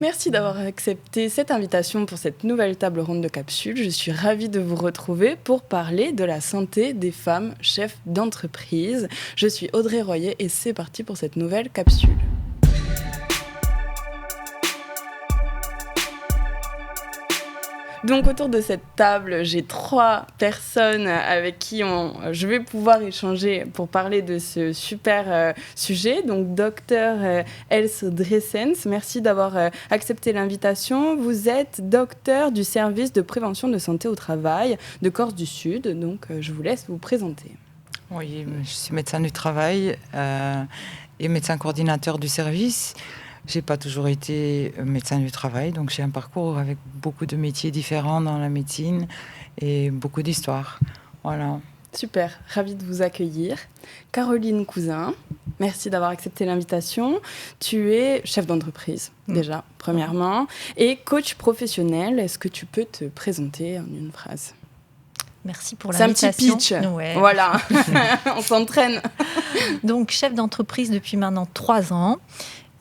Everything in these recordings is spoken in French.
Merci d'avoir accepté cette invitation pour cette nouvelle table ronde de capsules. Je suis ravie de vous retrouver pour parler de la santé des femmes chefs d'entreprise. Je suis Audrey Royer et c'est parti pour cette nouvelle capsule. Donc autour de cette table, j'ai 3 personnes avec qui je vais pouvoir échanger pour parler de ce super sujet. Donc docteur Else Dressens, merci d'avoir accepté l'invitation. Vous êtes docteur du service de prévention de santé au travail de Corse du Sud. Donc je vous laisse vous présenter. Oui, je suis médecin du travail et médecin coordinateur du service. J'ai pas toujours été médecin du travail, donc j'ai un parcours avec beaucoup de métiers différents dans la médecine et beaucoup d'histoires. Voilà. Super, ravie de vous accueillir. Caroline Cousin, merci d'avoir accepté l'invitation. Tu es chef d'entreprise, déjà, premièrement, et coach professionnel. Est-ce que tu peux te présenter en une phrase ? Merci pour l'invitation. C'est un petit pitch. Ouais. Voilà, on s'entraîne. Donc, chef d'entreprise depuis maintenant 3 ans.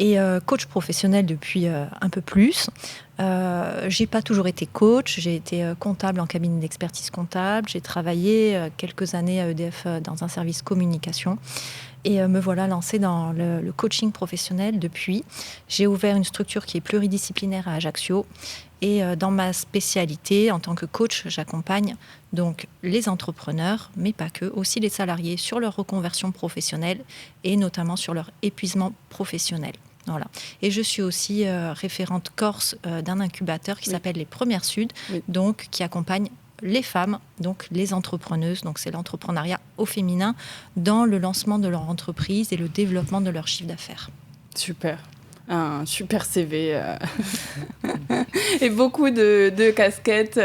Et coach professionnel depuis un peu plus. J'ai pas toujours été coach, j'ai été comptable en cabinet d'expertise comptable, j'ai travaillé quelques années à EDF dans un service communication et me voilà lancée dans le coaching professionnel depuis. J'ai ouvert une structure qui est pluridisciplinaire à Ajaccio et dans ma spécialité en tant que coach, j'accompagne donc les entrepreneurs, mais pas que, aussi les salariés sur leur reconversion professionnelle et notamment sur leur épuisement professionnel. Voilà. Et je suis aussi référente Corse d'un incubateur qui s'appelle Les Premières Sud, donc qui accompagne les femmes, donc les entrepreneuses, donc c'est l'entrepreneuriat au féminin, dans le lancement de leur entreprise et le développement de leur chiffre d'affaires. Super. Un super CV et beaucoup de casquettes.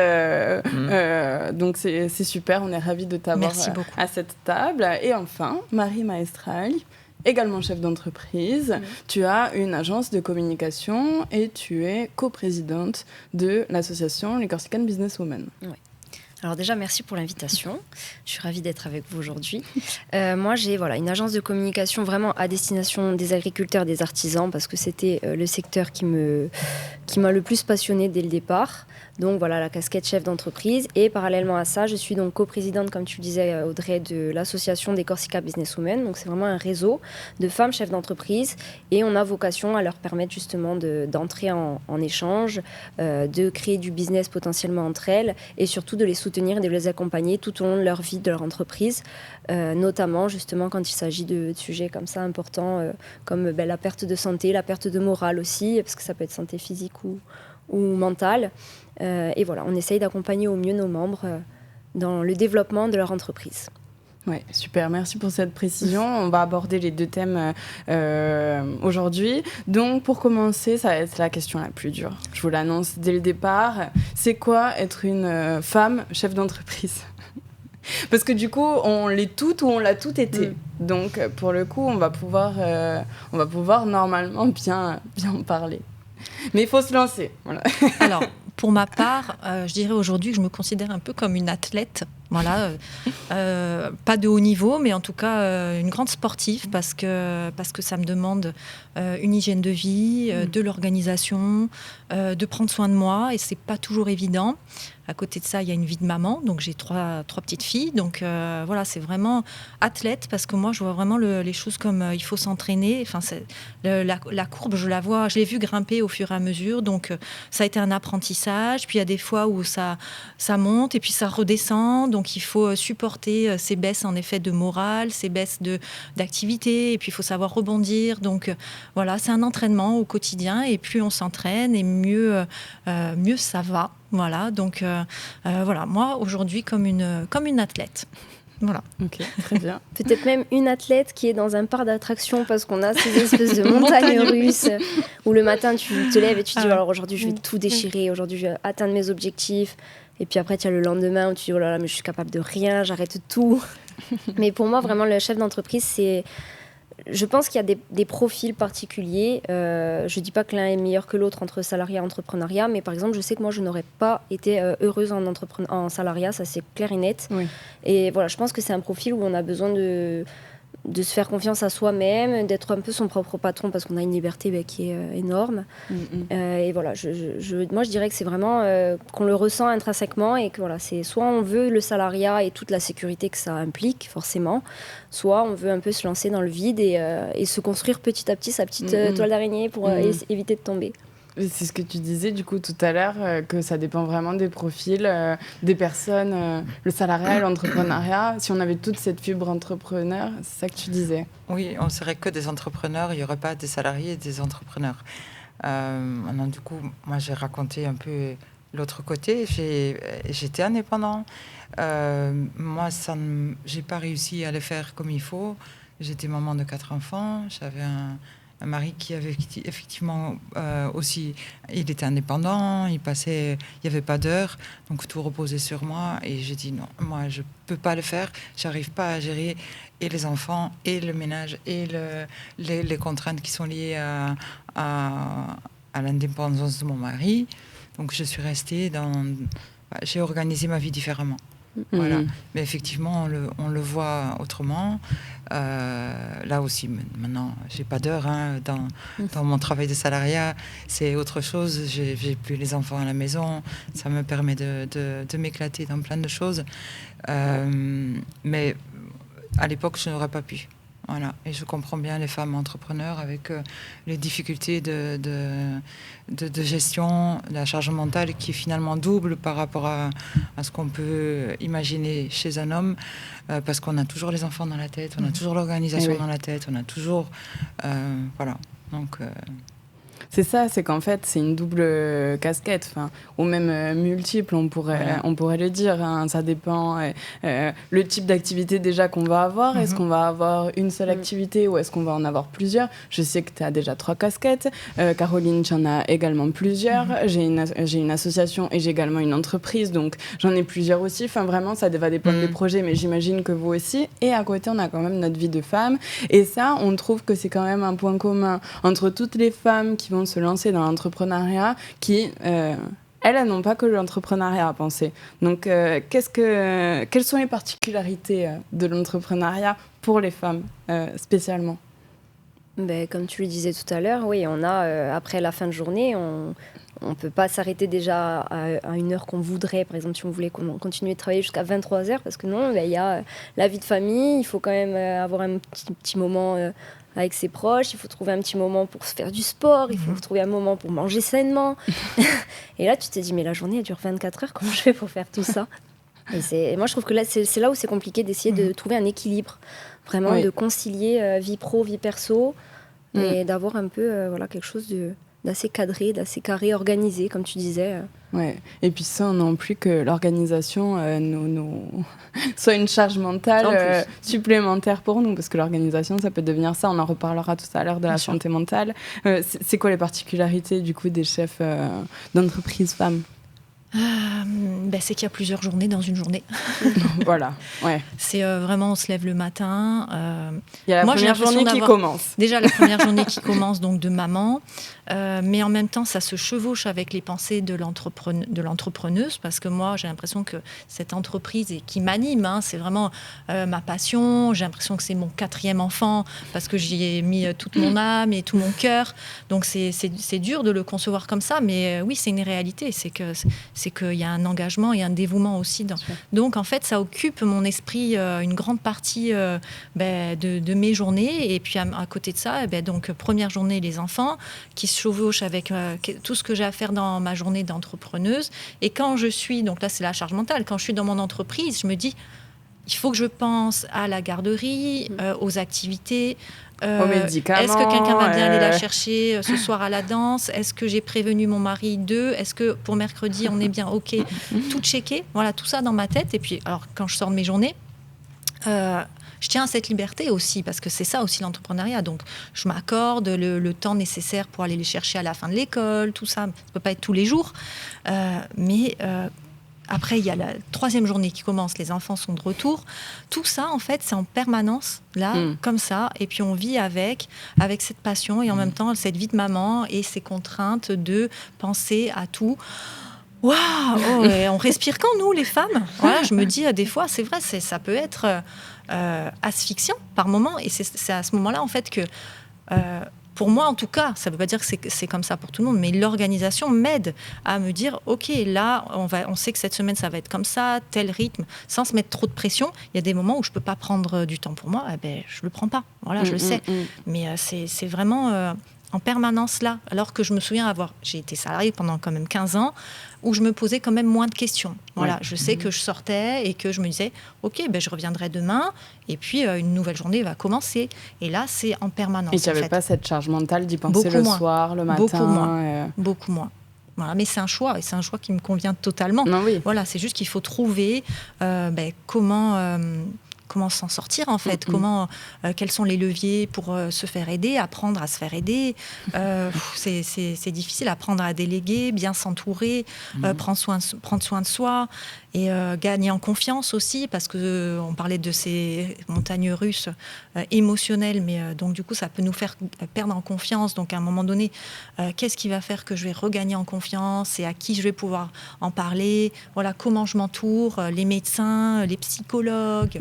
Donc c'est super, on est ravis de t'avoir à cette table. Et enfin, Marie Maestral, également chef d'entreprise. Tu as une agence de communication et tu es coprésidente de l'association Les Corsican Businesswomen. Oui. Alors déjà, merci pour l'invitation. Je suis ravie d'être avec vous aujourd'hui. Moi, j'ai une agence de communication vraiment à destination des agriculteurs, des artisans, parce que c'était le secteur qui m'a le plus passionnée dès le départ. Donc voilà, la casquette chef d'entreprise. Et parallèlement à ça, je suis donc coprésidente, comme tu le disais Audrey, de l'association des Corsica Businesswomen. Donc c'est vraiment un réseau de femmes chefs d'entreprise. Et on a vocation à leur permettre justement d'entrer en échange, de créer du business potentiellement entre elles et surtout de les soutenir et de les accompagner tout au long de leur vie, de leur entreprise. Notamment justement quand il s'agit de sujets comme ça importants, comme la perte de santé, la perte de morale aussi, parce que ça peut être santé physique ou mentale. Et voilà, on essaye d'accompagner au mieux nos membres dans le développement de leur entreprise. Oui, super, merci pour cette précision. On va aborder les 2 thèmes aujourd'hui. Donc, pour commencer, ça va être la question la plus dure. Je vous l'annonce dès le départ. C'est quoi être une femme chef d'entreprise ? Parce que du coup, on l'est toutes ou on l'a toutes été. Donc, pour le coup, on va pouvoir normalement bien en parler. Mais il faut se lancer. Voilà. Alors, pour ma part, je dirais aujourd'hui que je me considère un peu comme une athlète. Voilà, pas de haut niveau, mais en tout cas une grande sportive parce que ça me demande une hygiène de vie, de l'organisation, de prendre soin de moi et c'est pas toujours évident. À côté de ça, il y a une vie de maman, donc j'ai trois petites filles. Donc voilà, c'est vraiment athlète parce que moi, je vois vraiment les choses comme il faut s'entraîner. Enfin, la courbe, je l'ai vue grimper au fur et à mesure. Donc ça a été un apprentissage. Puis il y a des fois où ça monte et puis ça redescend. Donc il faut supporter ces baisses en effet de morale, ces baisses d'activité. Et puis il faut savoir rebondir. Donc voilà, c'est un entraînement au quotidien. Et plus on s'entraîne et mieux ça va. Voilà, donc voilà, moi aujourd'hui comme une athlète. Voilà. Ok, très bien. Peut-être même une athlète qui est dans un parc d'attractions parce qu'on a ces espèces de montagnes russes où le matin tu te lèves et tu te dis alors aujourd'hui je vais tout déchirer, aujourd'hui je vais atteindre mes objectifs. Et puis après tu as le lendemain où tu dis oh là là mais je suis capable de rien, j'arrête tout. Mais pour moi vraiment le chef d'entreprise c'est... Je pense qu'il y a des profils particuliers. Je ne dis pas que l'un est meilleur que l'autre entre salariat et entrepreneuriat, mais par exemple, je sais que moi, je n'aurais pas été heureuse en salariat, ça c'est clair et net. Oui. Et voilà, je pense que c'est un profil où on a besoin de se faire confiance à soi-même, d'être un peu son propre patron parce qu'on a une liberté qui est énorme. Et voilà, moi je dirais que c'est vraiment qu'on le ressent intrinsèquement et que voilà, c'est soit on veut le salariat et toute la sécurité que ça implique forcément, soit on veut un peu se lancer dans le vide et se construire petit à petit sa petite toile d'araignée pour éviter de tomber. C'est ce que tu disais du coup tout à l'heure, que ça dépend vraiment des profils, des personnes, le salariat et l'entrepreneuriat. Si on avait toute cette fibre entrepreneur, c'est ça que tu disais. Oui, on serait que des entrepreneurs, il n'y aurait pas des salariés et des entrepreneurs. Maintenant, du coup, moi j'ai raconté un peu l'autre côté. J'étais indépendant. Moi, j'ai pas réussi à le faire comme il faut. J'étais maman de 4 enfants. J'avais un mari qui avait effectivement aussi, il était indépendant, il n'y avait pas d'heure, donc tout reposait sur moi. Et j'ai dit non, moi je peux pas le faire, j'arrive pas à gérer et les enfants et le ménage et les contraintes qui sont liées à l'indépendance de mon mari. Donc je suis restée j'ai organisé ma vie différemment. Voilà. Mais effectivement, on le voit autrement. Là aussi, maintenant, j'ai pas d'heure dans mon travail de salariat. C'est autre chose. J'ai plus les enfants à la maison. Ça me permet de m'éclater dans plein de choses. Mais à l'époque, je n'aurais pas pu. Voilà. Et je comprends bien les femmes entrepreneurs avec les difficultés de gestion, de la charge mentale qui est finalement double par rapport à ce qu'on peut imaginer chez un homme, parce qu'on a toujours les enfants dans la tête, on a toujours l'organisation dans la tête, on a toujours... voilà. Donc... C'est ça, c'est qu'en fait, c'est une double casquette, ou même multiple, on pourrait le dire. Ça dépend le type d'activité déjà qu'on va avoir. Est-ce qu'on va avoir une seule activité ou est-ce qu'on va en avoir plusieurs ? Je sais que tu as déjà 3 casquettes. Caroline, tu en as également plusieurs. J'ai une association et j'ai également une entreprise, donc j'en ai plusieurs aussi. Vraiment, ça va dépendre des projets, mais j'imagine que vous aussi. Et à côté, on a quand même notre vie de femme. Et ça, on trouve que c'est quand même un point commun entre toutes les femmes qui vont se lancer dans l'entrepreneuriat qui, elles n'ont pas que l'entrepreneuriat à penser. Donc, quelles sont les particularités de l'entrepreneuriat pour les femmes, spécialement ? Comme tu le disais tout à l'heure, oui, on a, après la fin de journée, on ne peut pas s'arrêter déjà à une heure qu'on voudrait. Par exemple, si on voulait continuer de travailler jusqu'à 23h, parce que non, il y a la vie de famille, il faut quand même avoir un petit moment... avec ses proches, il faut trouver un petit moment pour se faire du sport, il faut trouver un moment pour manger sainement. Et là, tu t'es dit, mais la journée, elle dure 24 heures, comment je fais pour faire tout ça ? Et moi, je trouve que là, c'est là où c'est compliqué d'essayer de trouver un équilibre, vraiment de concilier vie pro, vie perso, et d'avoir un peu quelque chose d'assez cadré, d'assez carré, organisé, comme tu disais. Ouais. Et puis ça, non plus que l'organisation soit une charge mentale supplémentaire pour nous, parce que l'organisation, ça peut devenir ça. On en reparlera tout à l'heure de la santé mentale. C'est quoi les particularités du coup des chefs d'entreprise femmes ? C'est qu'il y a plusieurs journées dans une journée. Voilà, ouais. C'est vraiment, on se lève le matin. Il y a la première journée qui commence. Déjà, la première journée qui commence, donc de maman. Mais en même temps, ça se chevauche avec les pensées de l'entrepreneuse, parce que moi, j'ai l'impression que cette entreprise qui m'anime, c'est vraiment ma passion. J'ai l'impression que c'est mon 4e enfant, parce que j'y ai mis toute mon âme et tout mon cœur. Donc, c'est dur de le concevoir comme ça, mais oui, c'est une réalité. C'est qu'il y a un engagement et un dévouement aussi. Donc, en fait, ça occupe mon esprit une grande partie de mes journées. Et puis, à côté de ça, donc, première journée, les enfants qui se chevauchent avec tout ce que j'ai à faire dans ma journée d'entrepreneuse. Et quand je suis, donc là, c'est la charge mentale, quand je suis dans mon entreprise, je me dis, il faut que je pense à la garderie, aux activités, aux médicaments. Est-ce que quelqu'un va bien aller la chercher ce soir à la danse ? Est-ce que j'ai prévenu mon mari d'eux ? Est-ce que pour mercredi, on est bien OK ? Tout checker, voilà, tout ça dans ma tête. Et puis, alors, quand je sors de mes journées, je tiens à cette liberté aussi, parce que c'est ça aussi l'entrepreneuriat. Donc, je m'accorde le temps nécessaire pour aller les chercher à la fin de l'école, tout ça. Ça ne peut pas être tous les jours. Mais après, il y a la 3e journée qui commence, les enfants sont de retour. Tout ça, en fait, c'est en permanence, là, comme ça. Et puis, on vit avec cette passion et en même temps, cette vie de maman et ces contraintes de penser à tout. waouh, on respire quand, nous, les femmes? Voilà, je me dis, des fois, c'est vrai, ça peut être asphyxiant par moment. Et c'est à ce moment-là, en fait, que... pour moi, en tout cas, ça ne veut pas dire que c'est comme ça pour tout le monde, mais l'organisation m'aide à me dire, OK, là, on sait que cette semaine, ça va être comme ça, tel rythme, sans se mettre trop de pression. Il y a des moments où je ne peux pas prendre du temps pour moi, je ne le prends pas. Voilà, je le sais. Mais c'est vraiment en permanence là. Alors que je me souviens j'ai été salariée pendant quand même 15 ans, où je me posais quand même moins de questions. Voilà, je sais que je sortais et que je me disais, OK, je reviendrai demain, et puis une nouvelle journée va commencer. Et là, c'est en permanence. Et tu n'avais pas cette charge mentale d'y penser le soir, le matin? Beaucoup moins. Voilà, mais c'est un choix, et c'est un choix qui me convient totalement. Non, oui. Voilà, c'est juste qu'il faut trouver comment s'en sortir, en fait, quels sont les leviers pour se faire aider, apprendre à se faire aider. C'est difficile, apprendre à déléguer, bien s'entourer, prendre soin de soi, et gagner en confiance aussi, parce qu'on parlait de ces montagnes russes émotionnelles, mais donc du coup ça peut nous faire perdre en confiance. Donc à un moment donné, qu'est-ce qui va faire que je vais regagner en confiance, et à qui je vais pouvoir en parler? Voilà, comment je m'entoure, les médecins, les psychologues.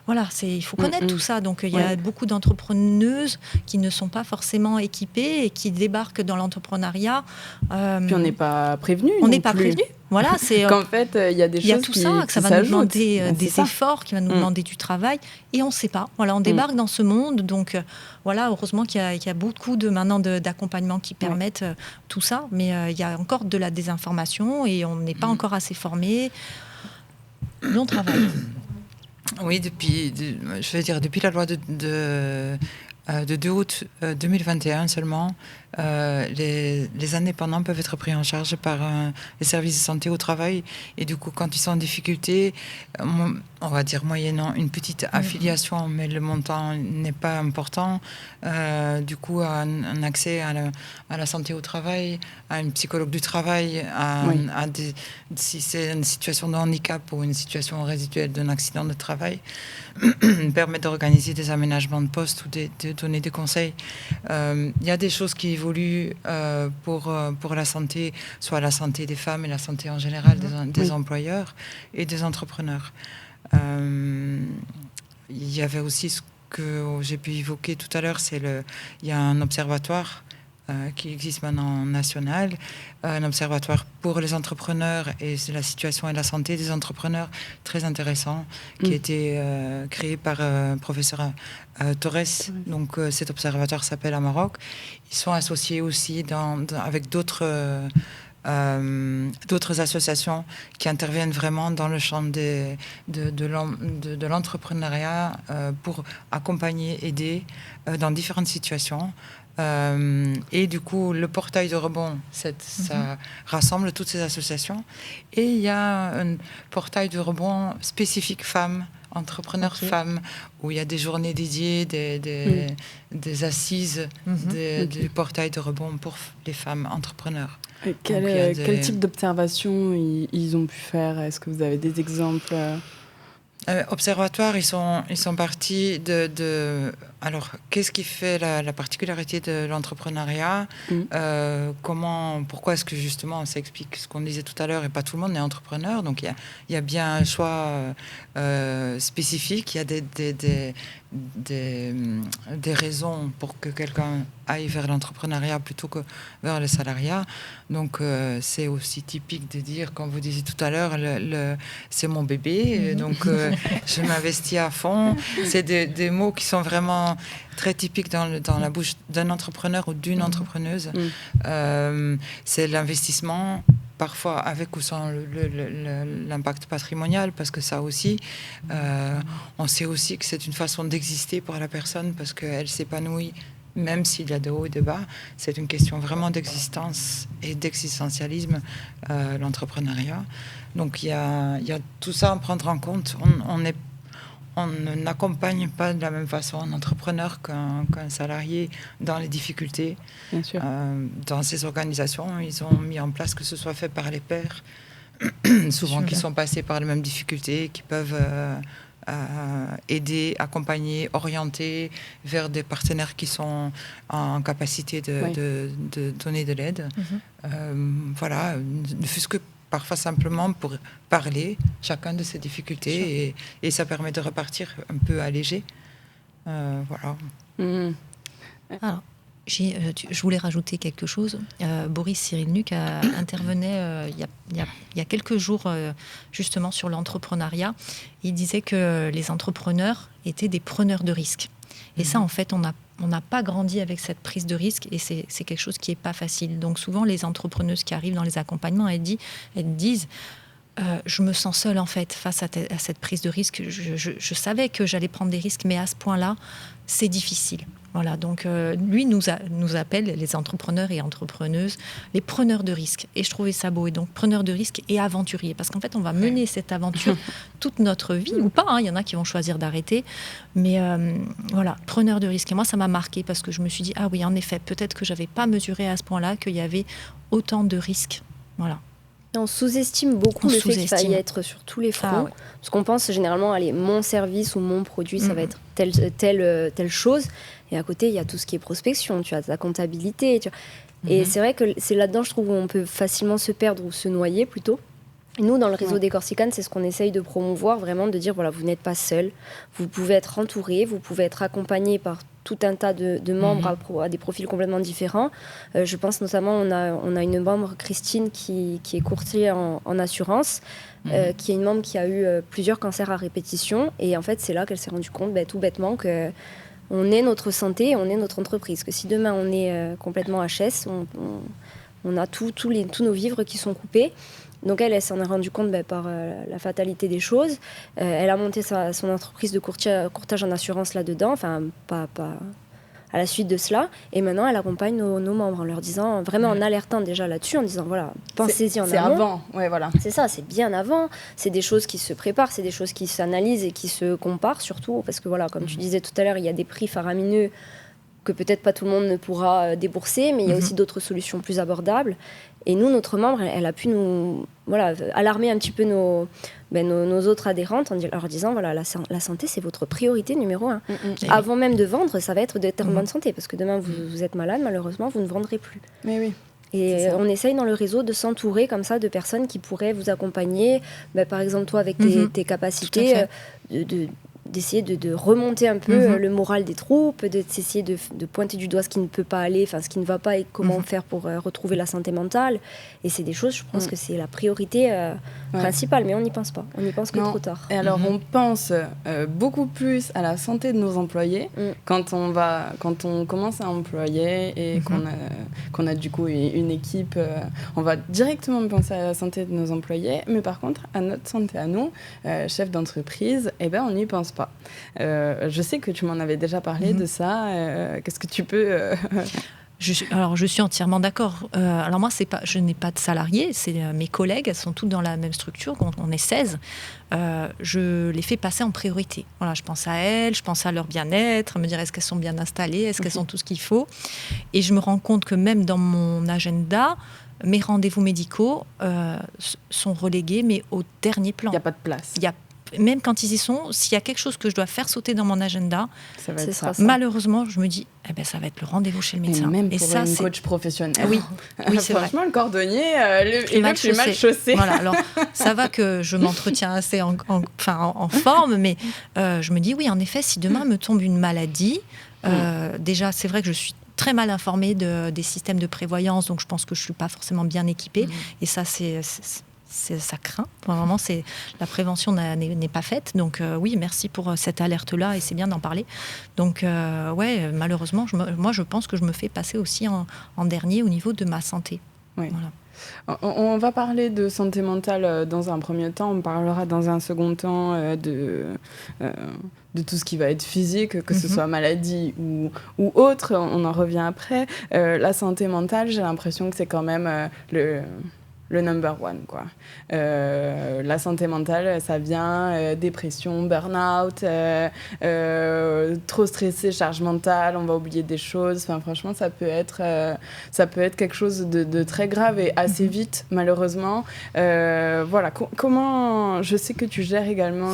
Voilà, il faut connaître tout ça. Donc il y a beaucoup d'entrepreneuses qui ne sont pas forcément équipées et qui débarquent dans l'entrepreneuriat. Puis on n'est pas prévenu. On n'est pas prévenu. Voilà, c'est qu'en fait, il y a des choses tout ça, que ça va nous demander des efforts, qui va nous demander du travail, et on ne sait pas. Voilà, on débarque dans ce monde, donc voilà, heureusement qu'il y a beaucoup maintenant d'accompagnement qui permettent tout ça, mais il y a encore de la désinformation et on n'est pas encore assez formés. Mais on travaille. Oui, depuis la loi de 2 août 2021 seulement, les indépendants peuvent être pris en charge par les services de santé au travail. Et du coup, quand ils sont en difficulté, on va dire moyennant une petite affiliation, mais le montant n'est pas important. Du coup, un accès à la santé au travail, à une psychologue du travail, si c'est une situation de handicap ou une situation résiduelle d'un accident de travail, permet d'organiser des aménagements de poste ou de donner des conseils. Il y a des choses qui évoluent pour la santé, soit la santé des femmes et la santé en général des employeurs et des entrepreneurs. Il y avait aussi ce que j'ai pu évoquer tout à l'heure, il y a un observatoire qui existe maintenant national, un observatoire pour les entrepreneurs et la situation et la santé des entrepreneurs, très intéressant, qui a été créé par professeur Torres. Donc cet observatoire s'appelle à Maroc. Ils sont associés aussi avec d'autres associations qui interviennent vraiment dans le champ de l'entrepreneuriat pour accompagner, aider dans différentes situations. Et du coup, le portail de rebond, ça rassemble toutes ces associations. Et il y a un portail de rebond spécifique femmes, entrepreneurs femmes, où il y a des journées dédiées, des assises du portail de rebond pour les femmes entrepreneurs. Et quel type d'observation ils ont pu faire? Est-ce que vous avez des exemples? Observatoire, ils sont partis de... Alors, qu'est-ce qui fait la particularité de l'entrepreneuriat? Pourquoi est-ce que justement, ça explique ce qu'on disait tout à l'heure, et pas tout le monde est entrepreneur, donc il y a bien un choix spécifique, il y a des raisons pour que quelqu'un aille vers l'entrepreneuriat plutôt que vers le salariat. Donc c'est aussi typique de dire, comme vous disiez tout à l'heure, c'est mon bébé, donc je m'investis à fond. C'est des mots qui sont vraiment très typiques dans la bouche d'un entrepreneur ou d'une entrepreneuse. C'est l'investissement, parfois avec ou sans l'impact patrimonial, parce que ça aussi, on sait aussi que c'est une façon d'exister pour la personne, parce qu'elle s'épanouit, même s'il y a de hauts et de bas. C'est une question vraiment d'existence et d'existentialisme, l'entrepreneuriat. Donc il y a tout ça à prendre en compte. On n'accompagne pas de la même façon un entrepreneur qu'un salarié dans les difficultés. Bien sûr. Dans ces organisations, ils ont mis en place que ce soit fait par les pairs, souvent qui sont passés par les mêmes difficultés, qui peuvent aider, accompagner, orienter vers des partenaires qui sont en capacité de donner de l'aide. Voilà, ne fût-ce que parfois simplement pour parler chacun de ses difficultés et ça permet de repartir un peu allégé. Voilà. Mmh. Alors, je voulais rajouter quelque chose. Boris Cyrulnik intervenait il y a quelques jours justement sur l'entrepreneuriat. Il disait que les entrepreneurs étaient des preneurs de risques. Et ça, en fait, on n'a pas grandi avec cette prise de risque et c'est quelque chose qui n'est pas facile. Donc souvent, les entrepreneuses qui arrivent dans les accompagnements, elles disent je me sens seule en fait face à cette prise de risque. Je savais que j'allais prendre des risques, mais à ce point-là, c'est difficile. Voilà, donc lui nous appelle les entrepreneurs et entrepreneuses les preneurs de risques. Et je trouvais ça beau. Et donc preneurs de risques et aventuriers. Parce qu'en fait, on va mener cette aventure toute notre vie, ou pas. Hein, il y en a qui vont choisir d'arrêter. Mais voilà, preneurs de risques. Et moi, ça m'a marqué parce que je me suis dit, ah oui, en effet, peut-être que je n'avais pas mesuré à ce point-là qu'il y avait autant de risques. Voilà. On sous-estime beaucoup le fait qu'il faille être sur tous les fronts. Ouais. Parce qu'on pense généralement, allez, mon service ou mon produit, ça va être telle chose. Et à côté, il y a tout ce qui est prospection, tu as ta comptabilité. Et c'est vrai que c'est là-dedans, je trouve, où on peut facilement se perdre ou se noyer plutôt. Et nous, dans le réseau des Corsicanes, c'est ce qu'on essaye de promouvoir, vraiment de dire, voilà, vous n'êtes pas seul, vous pouvez être entouré, vous pouvez être accompagné par tout un tas de membres à des profils complètement différents. Je pense notamment, on a une membre, Christine, qui est courtier en assurance, qui est une membre qui a eu plusieurs cancers à répétition. Et en fait, c'est là qu'elle s'est rendue compte, tout bêtement, que on est notre santé, on est notre entreprise. Que si demain on est complètement HS, on a tous nos vivres qui sont coupés. Donc elle s'en est rendue compte par la fatalité des choses. Elle a monté son entreprise de courtage en assurance là-dedans, enfin pas à la suite de cela. Et maintenant, elle accompagne nos membres en leur disant, vraiment en alertant déjà là-dessus, en disant, voilà, pensez-y en amont. C'est avant, ouais, voilà. C'est ça, c'est bien avant. C'est des choses qui se préparent, c'est des choses qui s'analysent et qui se comparent surtout. Parce que voilà, comme tu disais tout à l'heure, il y a des prix faramineux que peut-être pas tout le monde ne pourra débourser, mais il y a aussi d'autres solutions plus abordables. Et nous, notre membre, elle a pu nous alarmer un petit peu nos autres adhérentes en leur disant, voilà, la santé, c'est votre priorité numéro 1. Avant même de vendre, ça va être d'être en bonne santé, parce que demain, vous êtes malade, malheureusement, vous ne vendrez plus. Mais oui. Et on essaye dans le réseau de s'entourer comme ça de personnes qui pourraient vous accompagner. Par exemple, toi, avec tes capacités, d'essayer de remonter un peu le moral des troupes, d'essayer de pointer du doigt ce qui ne peut pas aller, enfin ce qui ne va pas et comment faire pour retrouver la santé mentale. Et c'est des choses, je pense que c'est la priorité principale, mais on n'y pense pas. On n'y pense que trop tard. Et alors on pense beaucoup plus à la santé de nos employés quand on commence à employer et qu'on a du coup une équipe, on va directement penser à la santé de nos employés, mais par contre à notre santé à nous, chef d'entreprise, on n'y pense pas. Je sais que tu m'en avais déjà parlé de ça. Qu'est-ce que tu peux... Alors, je suis entièrement d'accord. Alors moi, je n'ai pas de salariés, c'est mes collègues, elles sont toutes dans la même structure, on est 16. Je les fais passer en priorité. Voilà, je pense à elles, je pense à leur bien-être, me dire est-ce qu'elles sont bien installées, est-ce qu'elles ont tout ce qu'il faut. Et je me rends compte que même dans mon agenda, mes rendez-vous médicaux sont relégués, mais au dernier plan. Il n'y a pas de place. Même quand ils y sont, s'il y a quelque chose que je dois faire sauter dans mon agenda, ça. Malheureusement, je me dis, ça va être le rendez-vous chez le médecin. Et même pour une coach professionnelle. Oui, c'est vrai. Franchement, le cordonnier, il est mal chaussé. Voilà, alors ça va que je m'entretiens assez en forme, mais je me dis, oui, en effet, si demain me tombe une maladie, déjà, c'est vrai que je suis très mal informée des systèmes de prévoyance, donc je pense que je ne suis pas forcément bien équipée. Et ça, ça craint. Vraiment, la prévention n'est pas faite. Donc oui, merci pour cette alerte-là et c'est bien d'en parler. Donc malheureusement, moi je pense que je me fais passer aussi en dernier au niveau de ma santé. Oui. Voilà. On va parler de santé mentale dans un premier temps. On parlera dans un second temps de tout ce qui va être physique, que ce soit maladie ou autre. On en revient après. La santé mentale, j'ai l'impression que c'est quand même le number one, quoi. La santé mentale, ça vient dépression, burn-out, trop stressé, charge mentale, on va oublier des choses. Enfin, franchement, ça peut être quelque chose de très grave et assez vite, malheureusement. Voilà. Comment... Je sais que tu gères également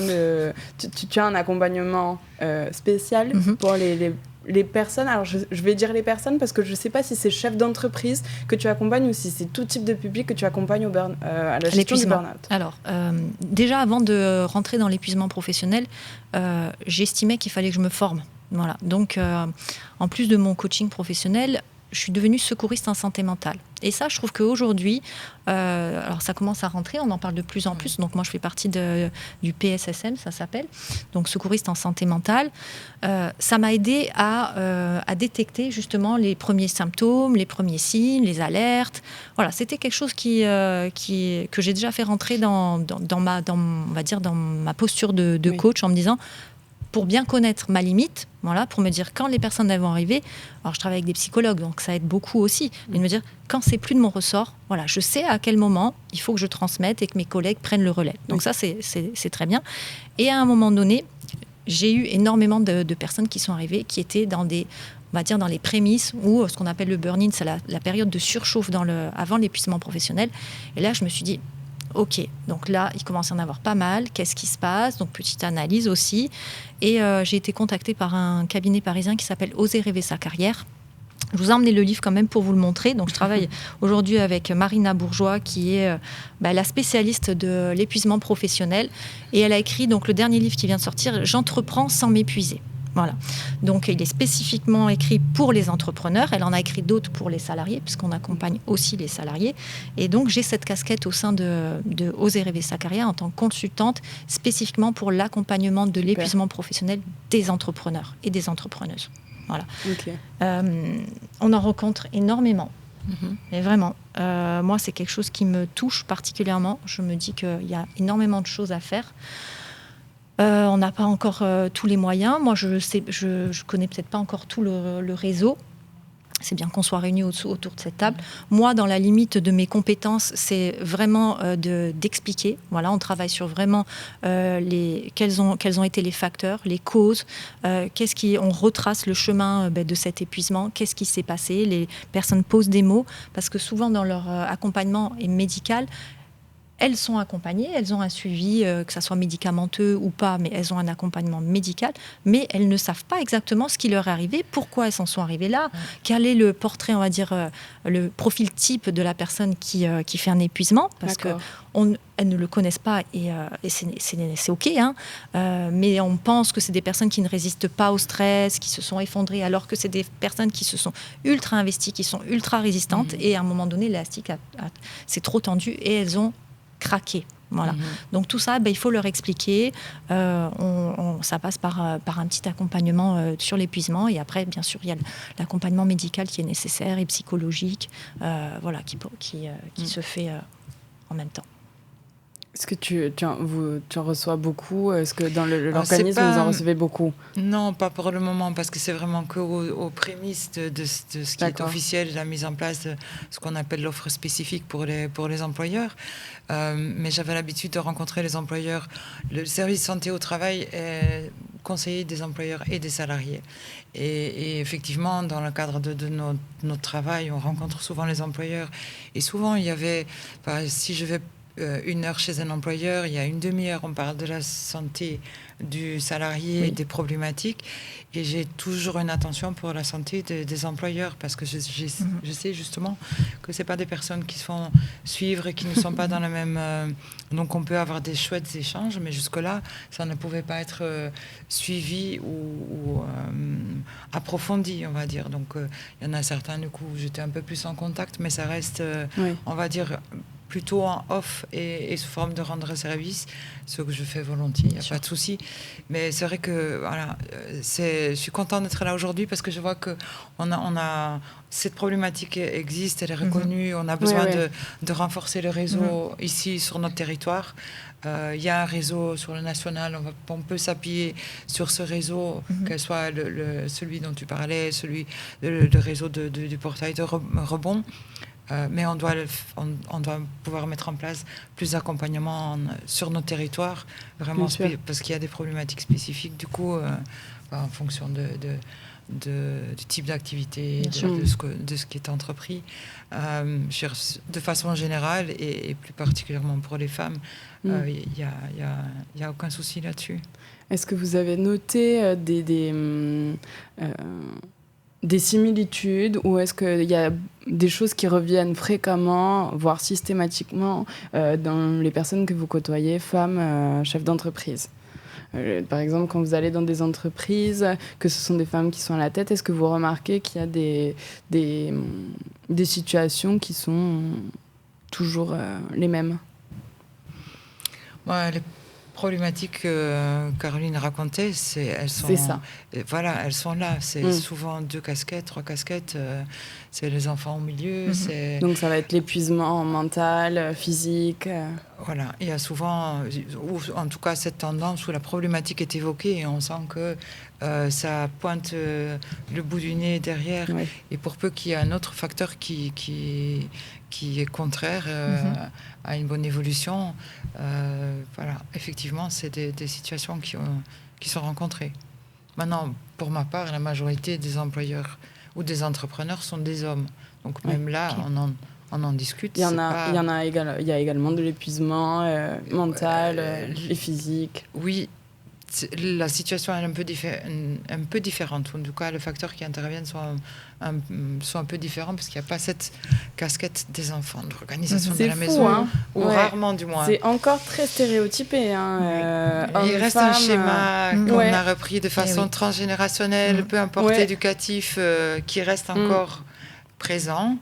tu as un accompagnement spécial pour les personnes, alors je vais dire les personnes parce que je ne sais pas si c'est chef d'entreprise que tu accompagnes ou si c'est tout type de public que tu accompagnes à la gestion du burn-out. Alors, déjà, avant de rentrer dans l'épuisement professionnel, j'estimais qu'il fallait que je me forme. Voilà. Donc, en plus de mon coaching professionnel, je suis devenue secouriste en santé mentale. Et ça, je trouve qu'aujourd'hui, alors ça commence à rentrer, on en parle de plus en plus. Donc moi, je fais partie du PSSM, ça s'appelle, donc secouriste en santé mentale. Ça m'a aidé à détecter justement les premiers symptômes, les premiers signes, les alertes. Voilà, c'était quelque chose que j'ai déjà fait rentrer dans ma posture de coach en me disant, pour bien connaître ma limite, voilà, pour me dire quand les personnes vont arriver. Alors, je travaille avec des psychologues, donc ça aide beaucoup aussi. Mais de me dire, quand c'est plus de mon ressort, voilà, je sais à quel moment il faut que je transmette et que mes collègues prennent le relais. Donc ça, c'est très bien. Et à un moment donné, j'ai eu énormément de personnes qui sont arrivées, qui étaient dans les prémices ou ce qu'on appelle le burn-in, c'est la période de surchauffe avant l'épuisement professionnel. Et là, je me suis dit, ok, donc là, il commence à en avoir pas mal. Qu'est-ce qui se passe? Donc, petite analyse aussi. Et j'ai été contactée par un cabinet parisien qui s'appelle Oser rêver sa carrière. Je vous ai emmené le livre quand même pour vous le montrer. Donc, je travaille aujourd'hui avec Marina Bourgeois, qui est la spécialiste de l'épuisement professionnel. Et elle a écrit donc, le dernier livre qui vient de sortir, « J'entreprends sans m'épuiser ». Voilà. Donc, il est spécifiquement écrit pour les entrepreneurs. Elle en a écrit d'autres pour les salariés, puisqu'on accompagne aussi les salariés. Et donc, j'ai cette casquette au sein de Oser rêver sa carrière en tant que consultante, spécifiquement pour l'accompagnement de l'épuisement professionnel des entrepreneurs et des entrepreneuses. Voilà. Okay. On en rencontre énormément. Mais vraiment, moi, c'est quelque chose qui me touche particulièrement. Je me dis qu'il y a énormément de choses à faire. On n'a pas encore tous les moyens. Moi, je connais peut-être pas encore tout le réseau. C'est bien qu'on soit réunis autour de cette table. Moi, dans la limite de mes compétences, c'est vraiment d'expliquer. Voilà, on travaille sur vraiment quels ont été les facteurs, les causes, on retrace le chemin de cet épuisement, qu'est-ce qui s'est passé. Les personnes posent des mots, parce que souvent dans leur accompagnement médical, elles sont accompagnées, elles ont un suivi, que ça soit médicamenteux ou pas, mais elles ont un accompagnement médical, mais elles ne savent pas exactement ce qui leur est arrivé, pourquoi elles s'en sont arrivées là, quel est le portrait, on va dire, le profil type de la personne qui fait un épuisement, parce qu'elles ne le connaissent pas et c'est OK, hein, mais on pense que c'est des personnes qui ne résistent pas au stress, qui se sont effondrées, alors que c'est des personnes qui se sont ultra investies, qui sont ultra résistantes, et à un moment donné, l'élastique s'est trop tendu et elles ont craquer. Voilà. Donc tout ça, il faut leur expliquer. Ça passe par un petit accompagnement sur l'épuisement. Et après, bien sûr, il y a l'accompagnement médical qui est nécessaire et psychologique, qui se fait en même temps. Est-ce que tu en reçois beaucoup? Est-ce que dans l'organisme, vous en recevez beaucoup? Non, pas pour le moment, parce que c'est vraiment qu'aux prémices de ce qui est officiel, la mise en place de ce qu'on appelle l'offre spécifique pour les employeurs. Mais j'avais l'habitude de rencontrer les employeurs. Le service santé au travail est conseiller des employeurs et des salariés. Et effectivement, dans le cadre de notre travail, on rencontre souvent les employeurs. Et souvent, il y avait, si je vais 1 heure chez un employeur, il y a une demi-heure, on parle de la santé du salarié, des problématiques, et j'ai toujours une attention pour la santé des employeurs, parce que je sais justement que c'est pas des personnes qui se font suivre et qui ne sont pas dans la même... donc on peut avoir des chouettes échanges, mais jusque-là, ça ne pouvait pas être suivi ou approfondi, on va dire. Donc il y en a certains, du coup, j'étais un peu plus en contact, mais ça reste, on va dire... plutôt en off et sous forme de rendre service, ce que je fais volontiers, il n'y a pas de souci. Mais c'est vrai que voilà, je suis contente d'être là aujourd'hui parce que je vois que on a cette problématique existe, elle est reconnue, on a besoin de renforcer le réseau ici sur notre territoire. Il y a un réseau sur le national, on peut s'appuyer sur ce réseau, qu'elle soit celui dont tu parlais, le réseau du portail de rebond. Mais on doit pouvoir mettre en place plus d'accompagnement sur nos territoires, vraiment parce qu'il y a des problématiques spécifiques. Du coup, en fonction du type d'activité, de ce qui est entrepris. De façon générale, et plus particulièrement pour les femmes, il n'y a aucun souci là-dessus. Est-ce que vous avez noté des similitudes, ou est-ce qu'il y a des choses qui reviennent fréquemment, voire systématiquement, dans les personnes que vous côtoyez, femmes chefs d'entreprise ? Par exemple, quand vous allez dans des entreprises, que ce sont des femmes qui sont à la tête, est-ce que vous remarquez qu'il y a des situations qui sont toujours les mêmes ? Les problématiques que Caroline racontait, elles sont là. C'est souvent 2 casquettes, 3 casquettes. C'est les enfants au milieu. Donc ça va être l'épuisement mental, physique. Voilà, il y a souvent, ou en tout cas cette tendance où la problématique est évoquée et on sent que ça pointe le bout du nez derrière. Oui. Et pour peu qu'il y ait un autre facteur qui est contraire à une bonne évolution, effectivement, c'est des situations qui sont rencontrées. Maintenant, pour ma part, la majorité des employeurs ou des entrepreneurs sont des hommes. Donc même là, on en discute. Il y a également de l'épuisement mental et physique. Oui, la situation est un peu différente. En tout cas, les facteurs qui interviennent sont un peu différents parce qu'il n'y a pas cette casquette des enfants, de l'organisation de la maison, ou rarement du moins. C'est encore très stéréotypé. Il reste un schéma qu'on a repris de façon transgénérationnelle, peu importe éducatif, qui reste encore présent,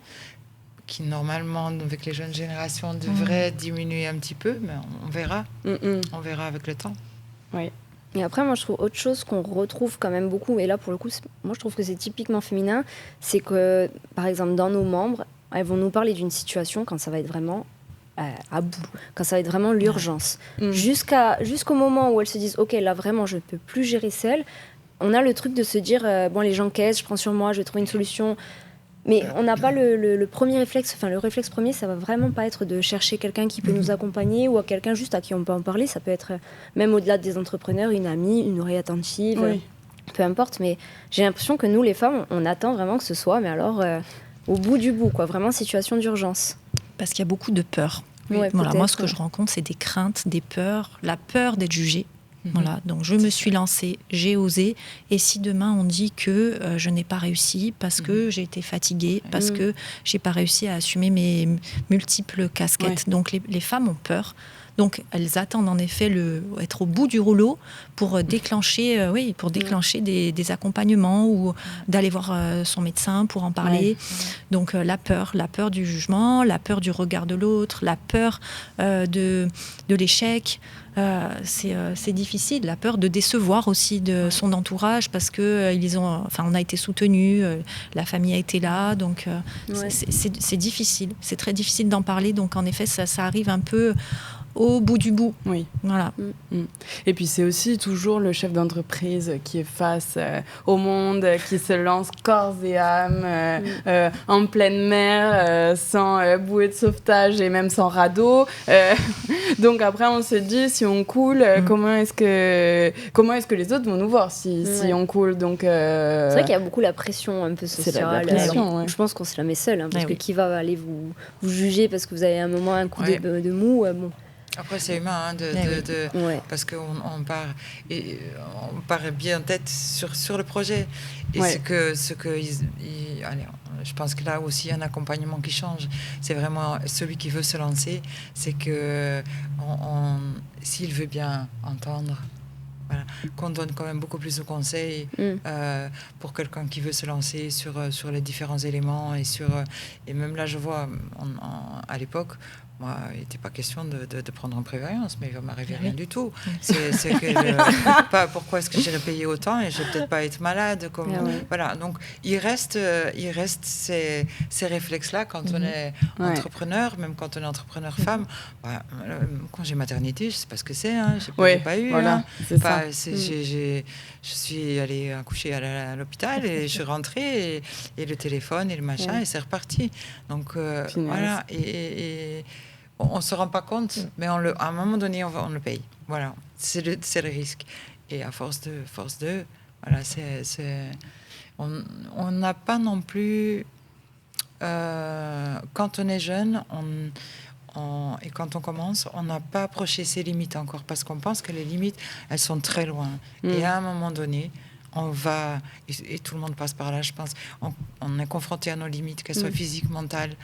qui normalement, avec les jeunes générations, devrait diminuer un petit peu, mais on verra. On verra avec le temps. Oui. Et après, moi, je trouve autre chose qu'on retrouve quand même beaucoup, et là, pour le coup, moi, je trouve que c'est typiquement féminin, c'est que, par exemple, dans nos membres, elles vont nous parler d'une situation quand ça va être vraiment à bout, quand ça va être vraiment l'urgence. Jusqu'au moment où elles se disent « Ok, là, vraiment, je ne peux plus gérer seule », on a le truc de se dire « Bon, les gens caissent, je prends sur moi, je vais trouver une solution ». Mais on n'a pas le premier réflexe, le réflexe premier, ça va vraiment pas être de chercher quelqu'un qui peut nous accompagner ou à quelqu'un juste à qui on peut en parler. Ça peut être même au-delà des entrepreneurs, une amie, une oreille attentive, peu importe. Mais j'ai l'impression que nous, les femmes, on attend vraiment que ce soit, mais alors au bout du bout, quoi, vraiment situation d'urgence. Parce qu'il y a beaucoup de peur. Moi, ce que je rencontre, c'est des craintes, des peurs, la peur d'être jugée. Voilà, donc je me suis lancée, j'ai osé, et si demain on dit que je n'ai pas réussi parce que j'ai été fatiguée, parce que j'ai pas réussi à assumer mes multiples casquettes, donc les femmes ont peur. Donc elles attendent en effet être au bout du rouleau pour déclencher, des accompagnements ou d'aller voir son médecin pour en parler. Donc la peur du jugement, la peur du regard de l'autre, la peur de l'échec. C'est difficile, la peur de décevoir aussi de son entourage parce que on a été soutenus, la famille a été là, donc c'est difficile, c'est très difficile d'en parler, donc en effet ça arrive un peu au bout du bout. Oui. Voilà. Et puis c'est aussi toujours le chef d'entreprise qui est face au monde, qui se lance corps et âme en pleine mer, sans bouée de sauvetage et même sans radeau. Donc après on se dit si on coule, comment est-ce que les autres vont nous voir si on coule. Donc c'est vrai qu'il y a beaucoup la pression un peu sociale. C'est la pression, Je pense qu'on se la met seule, parce que qui va aller vous juger parce que vous avez un moment un coup de mou, bon. Après, c'est humain, parce qu'on part bien en tête sur le projet. Et je pense que là aussi, il y a un accompagnement qui change. C'est vraiment celui qui veut se lancer, c'est que s'il veut bien entendre, qu'on donne quand même beaucoup plus de conseils pour quelqu'un qui veut se lancer sur les différents éléments. Et même là, je vois, à l'époque, moi, il n'était pas question de prendre en prévoyance, mais il va m'arriver rien du tout. C'est que pourquoi est-ce que j'irais payer autant et je vais peut-être pas être malade. Voilà. Donc il reste ces réflexes-là quand on est entrepreneur, même quand on est entrepreneur femme. Congé maternité, je sais pas ce que c'est. J'ai pas eu. Voilà, je suis allée accoucher à l'hôpital et je suis rentrée et le téléphone et le machin et c'est reparti. Donc voilà et on ne se rend pas compte, mais à un moment donné, on le paye. Voilà, c'est le risque. Et à force de, voilà, on n'a pas non plus... quand on est jeune, et quand on commence, on n'a pas approché ses limites encore parce qu'on pense que les limites, elles sont très loin. Et à un moment donné, on va, et tout le monde passe par là, je pense, on est confronté à nos limites, qu'elles soient physiques, mentales,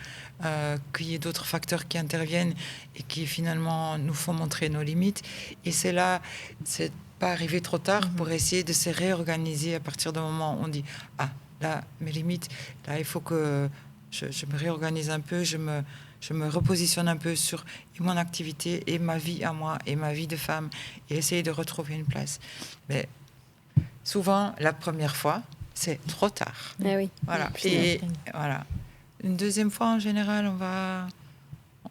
qu'il y ait d'autres facteurs qui interviennent et qui finalement nous font montrer nos limites. Et c'est là, c'est pas arriver trop tard pour essayer de se réorganiser à partir du moment où on dit « Ah, là, mes limites, là, il faut que je me réorganise un peu, je me repositionne un peu sur mon activité et ma vie à moi et ma vie de femme et essayer de retrouver une place. » Mais souvent, la première fois, c'est trop tard. Ah oui. Voilà. Et voilà. Une deuxième fois, en général,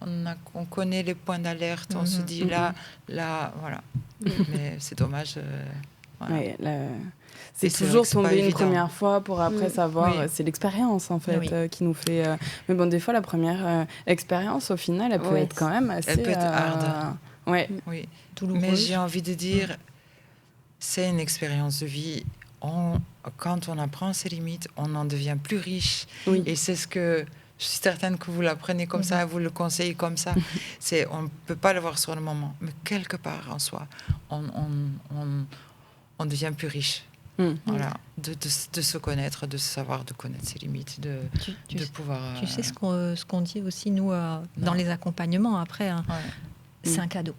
on connaît les points d'alerte, on se dit là, voilà. Mais c'est dommage. Voilà. Ouais, c'est toujours tomber une première fois pour après savoir. Oui. C'est l'expérience en fait qui nous fait. Mais bon, des fois, la première expérience, au final, elle peut être quand même assez. Elle peut être hard. Ouais. Oui. Douloureuse. Mais j'ai envie de dire, c'est une expérience de vie. Quand on apprend ses limites, on en devient plus riche. Oui. Et c'est ce que je suis certaine que vous l'apprenez comme ça, vous le conseillez comme ça. On ne peut pas le voir sur le moment, mais quelque part en soi, on devient plus riche. Voilà, de se connaître, de savoir, de connaître ses limites, de pouvoir... Tu sais ce qu'on dit aussi, nous, dans les accompagnements, après, hein, c'est un cadeau.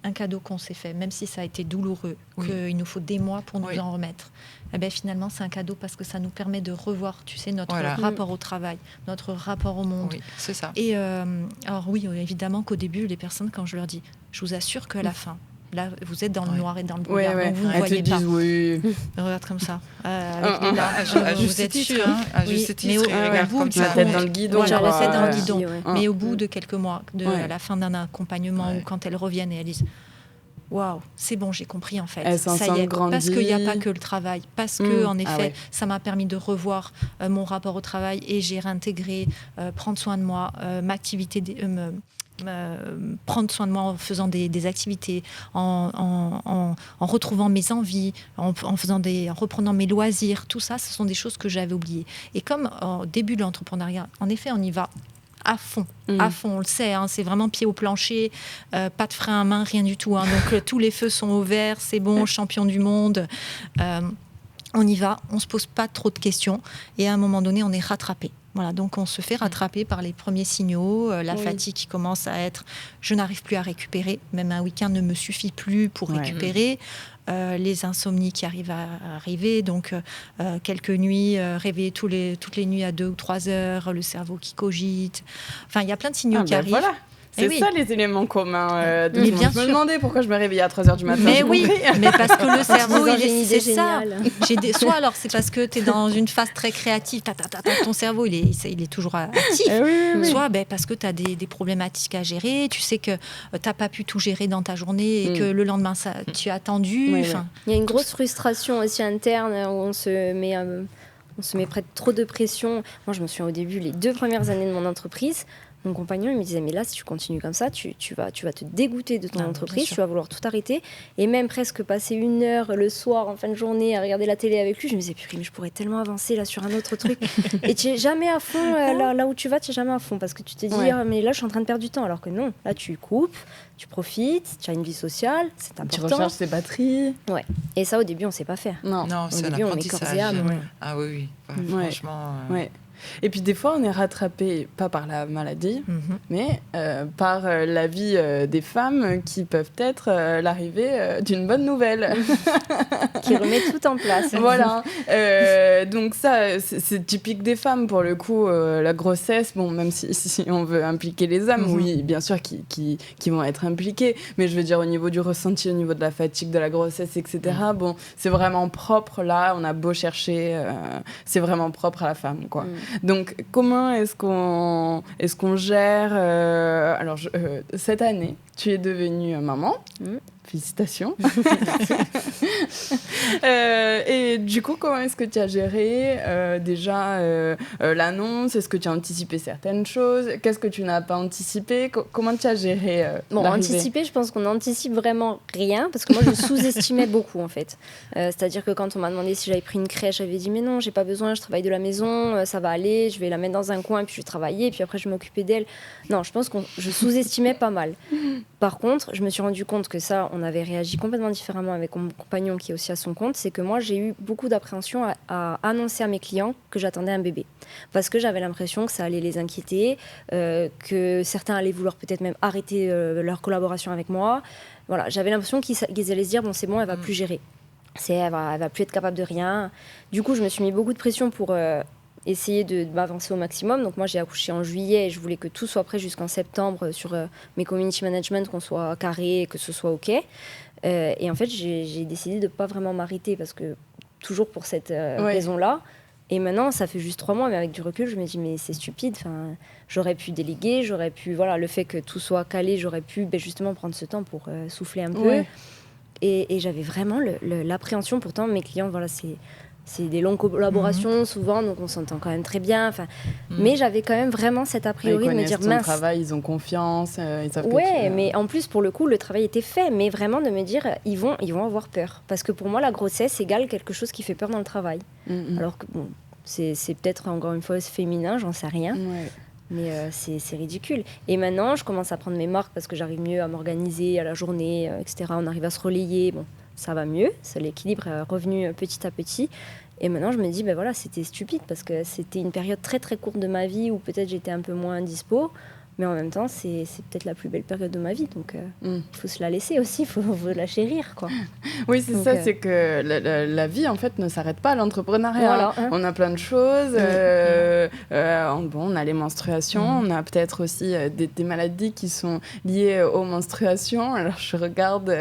Un cadeau qu'on s'est fait, même si ça a été douloureux, qu'il nous faut des mois pour nous en remettre. Eh bien, finalement, c'est un cadeau parce que ça nous permet de revoir, tu sais, notre rapport au travail, notre rapport au monde. Oui, c'est ça. Et alors oui, évidemment qu'au début, les personnes, quand je leur dis, je vous assure qu'à la fin, là, vous êtes dans le noir et dans le brouillard, donc vous ne voyez pas. Oui. Regarde comme ça. Avec les larmes, vous êtes sûr. À juste titre, mais regarde comme ça. La tête dans le guidon. Voilà, la tête dans le guidon. Ouais. Mais au bout de quelques mois, à la fin d'un accompagnement, ou quand elles reviennent et elles disent waouh, c'est bon, j'ai compris en fait. Ça y est, parce qu'il n'y a pas que le travail, parce que en effet, ça m'a permis de revoir mon rapport au travail et j'ai réintégré, prendre soin de moi, m'activité, prendre soin de moi en faisant des activités, en retrouvant mes envies, en reprenant mes loisirs. Tout ça, ce sont des choses que j'avais oubliées. Et comme au début de l'entrepreneuriat, en effet, on y va à fond, on le sait, hein, c'est vraiment pied au plancher, pas de frein à main, rien du tout. Hein, donc tous les feux sont au vert, c'est bon, champion du monde. On y va, on se pose pas trop de questions et à un moment donné, on est rattrapé. Voilà, donc on se fait rattraper par les premiers signaux, la fatigue qui commence à être « je n'arrive plus à récupérer », même un week-end ne me suffit plus pour récupérer, les insomnies qui arrivent à arriver, donc quelques nuits, réveillées toutes les nuits à 2 ou 3 heures, le cerveau qui cogite, enfin il y a plein de signaux qui arrivent. Voilà. C'est ça les éléments communs. Je me demandais pourquoi je me réveillais à 3h du matin. Mais oui, mais parce que le cerveau, c'est ça. Soit alors c'est parce que tu es dans une phase très créative, ton cerveau il est toujours actif, soit parce que tu as des problématiques à gérer, tu sais que tu n'as pas pu tout gérer dans ta journée et que le lendemain tu as attendu. Il y a une grosse frustration aussi interne où on se met près de trop de pression. Moi je me souviens au début, les 2 premières années de mon entreprise, mon compagnon il me disait mais là si tu continues comme ça tu vas te dégoûter de ton entreprise, tu vas vouloir tout arrêter, et même presque passer 1 heure le soir en fin de journée à regarder la télé avec lui, je me disais purée mais je pourrais tellement avancer là sur un autre truc et tu es jamais à fond là où tu vas, tu es jamais à fond parce que tu te dis mais là je suis en train de perdre du temps, alors que non, là tu coupes, tu profites, tu as une vie sociale, c'est important, tu recharges tes batteries. Et ça au début on sait pas faire. Non, c'est un apprentissage. Ah oui, franchement. Et puis des fois, on est rattrapé, pas par la maladie, mais par la vie des femmes qui peuvent être l'arrivée d'une bonne nouvelle. Qui remet tout en place. Voilà. Donc ça, c'est typique des femmes, pour le coup. La grossesse, bon, même si on veut impliquer les hommes, oui, bien sûr, qui vont être impliqués. Mais je veux dire, au niveau du ressenti, au niveau de la fatigue de la grossesse, etc., bon, c'est vraiment propre, là. On a beau chercher, c'est vraiment propre à la femme, quoi. Donc, comment est-ce qu'on gère... Alors, cette année, tu es devenue maman. Félicitations. Et du coup, comment est-ce que tu as géré déjà l'annonce? Est-ce que tu as anticipé certaines choses? Qu'est-ce que tu n'as pas anticipé? Comment tu as géré Anticiper, je pense qu'on n'anticipe vraiment rien parce que moi, je sous-estimais beaucoup en fait. C'est-à-dire que quand on m'a demandé si j'avais pris une crèche, j'avais dit mais non, j'ai pas besoin, je travaille de la maison, ça va aller, je vais la mettre dans un coin et puis je vais travailler, et puis après je vais m'occuper d'elle. Non, je pense que je sous-estimais pas mal. Par contre, je me suis rendu compte que ça, on avait réagi complètement différemment avec mon compagnon qui est aussi à son compte. C'est que moi, j'ai eu beaucoup d'appréhension à annoncer à mes clients que j'attendais un bébé. Parce que j'avais l'impression que ça allait les inquiéter, que certains allaient vouloir peut-être même arrêter leur collaboration avec moi. Voilà, j'avais l'impression qu'ils allaient se dire, bon, c'est bon, elle va plus gérer. Elle va plus être capable de rien. Du coup, je me suis mis beaucoup de pression pour essayer de m'avancer au maximum. Donc moi, j'ai accouché en juillet et je voulais que tout soit prêt jusqu'en septembre sur mes community management, qu'on soit carré, que ce soit OK. Et en fait, j'ai décidé de ne pas vraiment m'arrêter parce que toujours pour cette raison-là. Et maintenant, ça fait juste 3 mois, mais avec du recul, je me dis, mais c'est stupide. Enfin, j'aurais pu déléguer, j'aurais pu, voilà, le fait que tout soit calé, j'aurais pu justement prendre ce temps pour souffler un peu. Et j'avais vraiment l'appréhension. Pourtant, mes clients, voilà, c'est des longues collaborations, souvent, donc on s'entend quand même très bien. Mais j'avais quand même vraiment cet a priori de me dire, mince. Travail, ils ont confiance, ils savent mais en plus, pour le coup, le travail était fait. Mais vraiment de me dire, ils vont avoir peur. Parce que pour moi, la grossesse égale quelque chose qui fait peur dans le travail. Alors que, bon, c'est peut-être encore une fois féminin, j'en sais rien. Mais c'est ridicule. Et maintenant, je commence à prendre mes marques parce que j'arrive mieux à m'organiser à la journée, etc. On arrive à se relayer. Bon, ça va mieux. L'équilibre est revenu petit à petit. Et maintenant, je me dis, ben voilà, c'était stupide parce que c'était une période très, très courte de ma vie où peut-être j'étais un peu moins dispo. Mais en même temps, c'est peut-être la plus belle période de ma vie. Donc, il faut se la laisser aussi, il faut la chérir, quoi. Oui, c'est ça, c'est que la vie, en fait, ne s'arrête pas à l'entrepreneuriat. Voilà, On a plein de choses. On a les menstruations. On a peut-être aussi des maladies qui sont liées aux menstruations. Alors, je regarde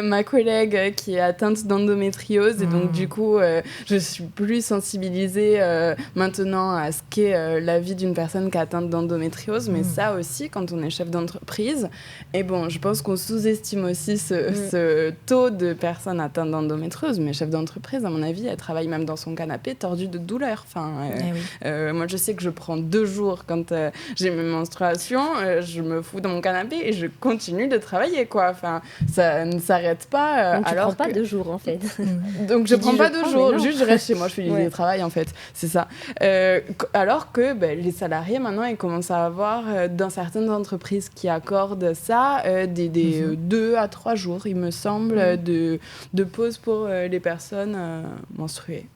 ma collègue qui est atteinte d'endométriose. Et donc, du coup, je suis plus sensibilisée maintenant à ce qu'est la vie d'une personne qui est atteinte d'endométriose. Mais ça aussi, quand on est chef d'entreprise, et bon, je pense qu'on sous-estime aussi ce taux de personnes atteintes d'endométriose. Mais chef d'entreprise, à mon avis, elle travaille même dans son canapé tordue de douleur. Enfin, moi, je sais que je prends 2 jours quand j'ai mes menstruations, je me fous dans mon canapé et je continue de travailler, quoi. Enfin, ça ne s'arrête pas. Donc, tu ne prends pas 2 jours, en fait. Donc, je ne prends pas 2 jours, juste je reste chez moi, je fais du télétravail, en fait. C'est ça. Alors que les salariés, maintenant, ils commencent à avoir, dans certaines entreprises qui accordent ça, des 2 à 3 jours, il me semble, de pause pour les personnes menstruées.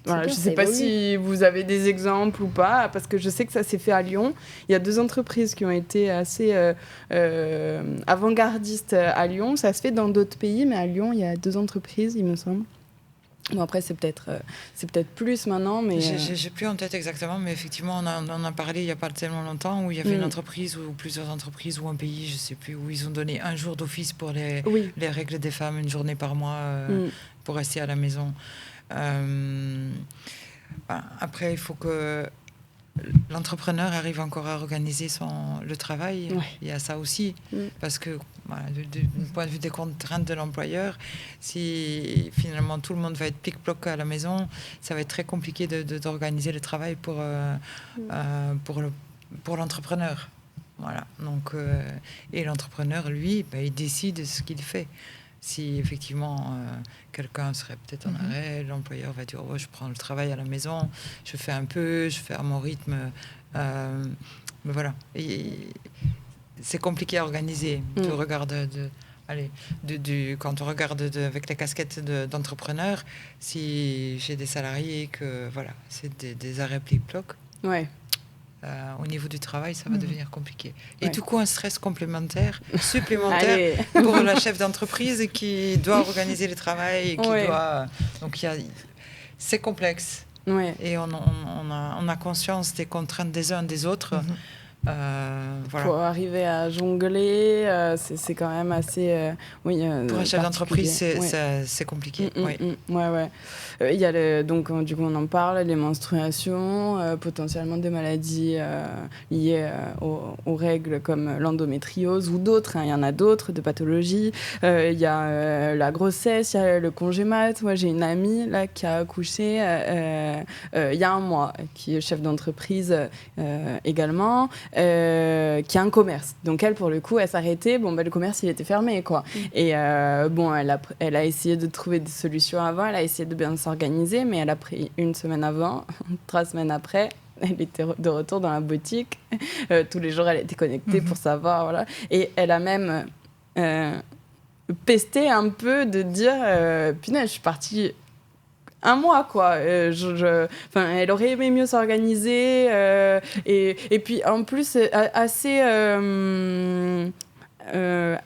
Voilà, je ne sais pas si vous avez des exemples ou pas, parce que je sais que ça s'est fait à Lyon. Il y a 2 entreprises qui ont été assez avant-gardistes à Lyon. Ça se fait dans d'autres pays, mais à Lyon, il y a 2 entreprises, il me semble. Bon, après, c'est peut-être plus maintenant, mais... J'ai plus en tête exactement, mais effectivement, on en a parlé il n'y a pas tellement longtemps, où il y avait une entreprise ou plusieurs entreprises ou un pays, je ne sais plus, où ils ont donné 1 jour d'office pour les règles des femmes, 1 journée par mois pour rester à la maison. Après, il faut que l'entrepreneur arrive encore à organiser le travail. Il y a ça aussi, parce que du point de vue des contraintes de l'employeur, si finalement tout le monde va être pic-ploc à la maison, ça va être très compliqué d'organiser le travail pour l'entrepreneur. Voilà. Donc, et l'entrepreneur, lui, il décide ce qu'il fait. Si effectivement quelqu'un serait peut-être en arrêt, l'employeur va dire je prends le travail à la maison, je fais un peu, je fais à mon rythme. Mais voilà. Et c'est compliqué à organiser. Quand on regarde avec la casquette d'entrepreneur, si j'ai des salariés que c'est des arrêts plic-ploc. Au niveau du travail, ça va devenir compliqué. Et du coup, un stress supplémentaire pour la chef d'entreprise qui doit organiser le travail. Donc, c'est complexe. Et on a conscience des contraintes des uns des autres. voilà. Pour arriver à jongler, c'est quand même assez... oui, pour un chef d'entreprise, particulier. c'est compliqué. Ouais. Il y a donc, du coup, on en parle, les menstruations, potentiellement des maladies liées aux règles comme l'endométriose ou d'autres. Il y en a d'autres, de pathologies. Il y a la grossesse, il y a le congé mat. Moi, j'ai une amie là, qui a accouché il y a un mois, qui est chef d'entreprise également, qui a un commerce. Donc elle, pour le coup, elle s'arrêtait. Le commerce, il était fermé, quoi. Et elle a essayé de trouver des solutions avant. Elle a essayé de bien s'organiser, mais elle a pris 1 semaine avant, 3 semaines après. Elle était de retour dans la boutique. Tous les jours, elle était connectée pour savoir, voilà. Et elle a même pesté un peu de dire punaise, je suis partie 1 mois, quoi. Elle aurait aimé mieux s'organiser. Et puis, en plus,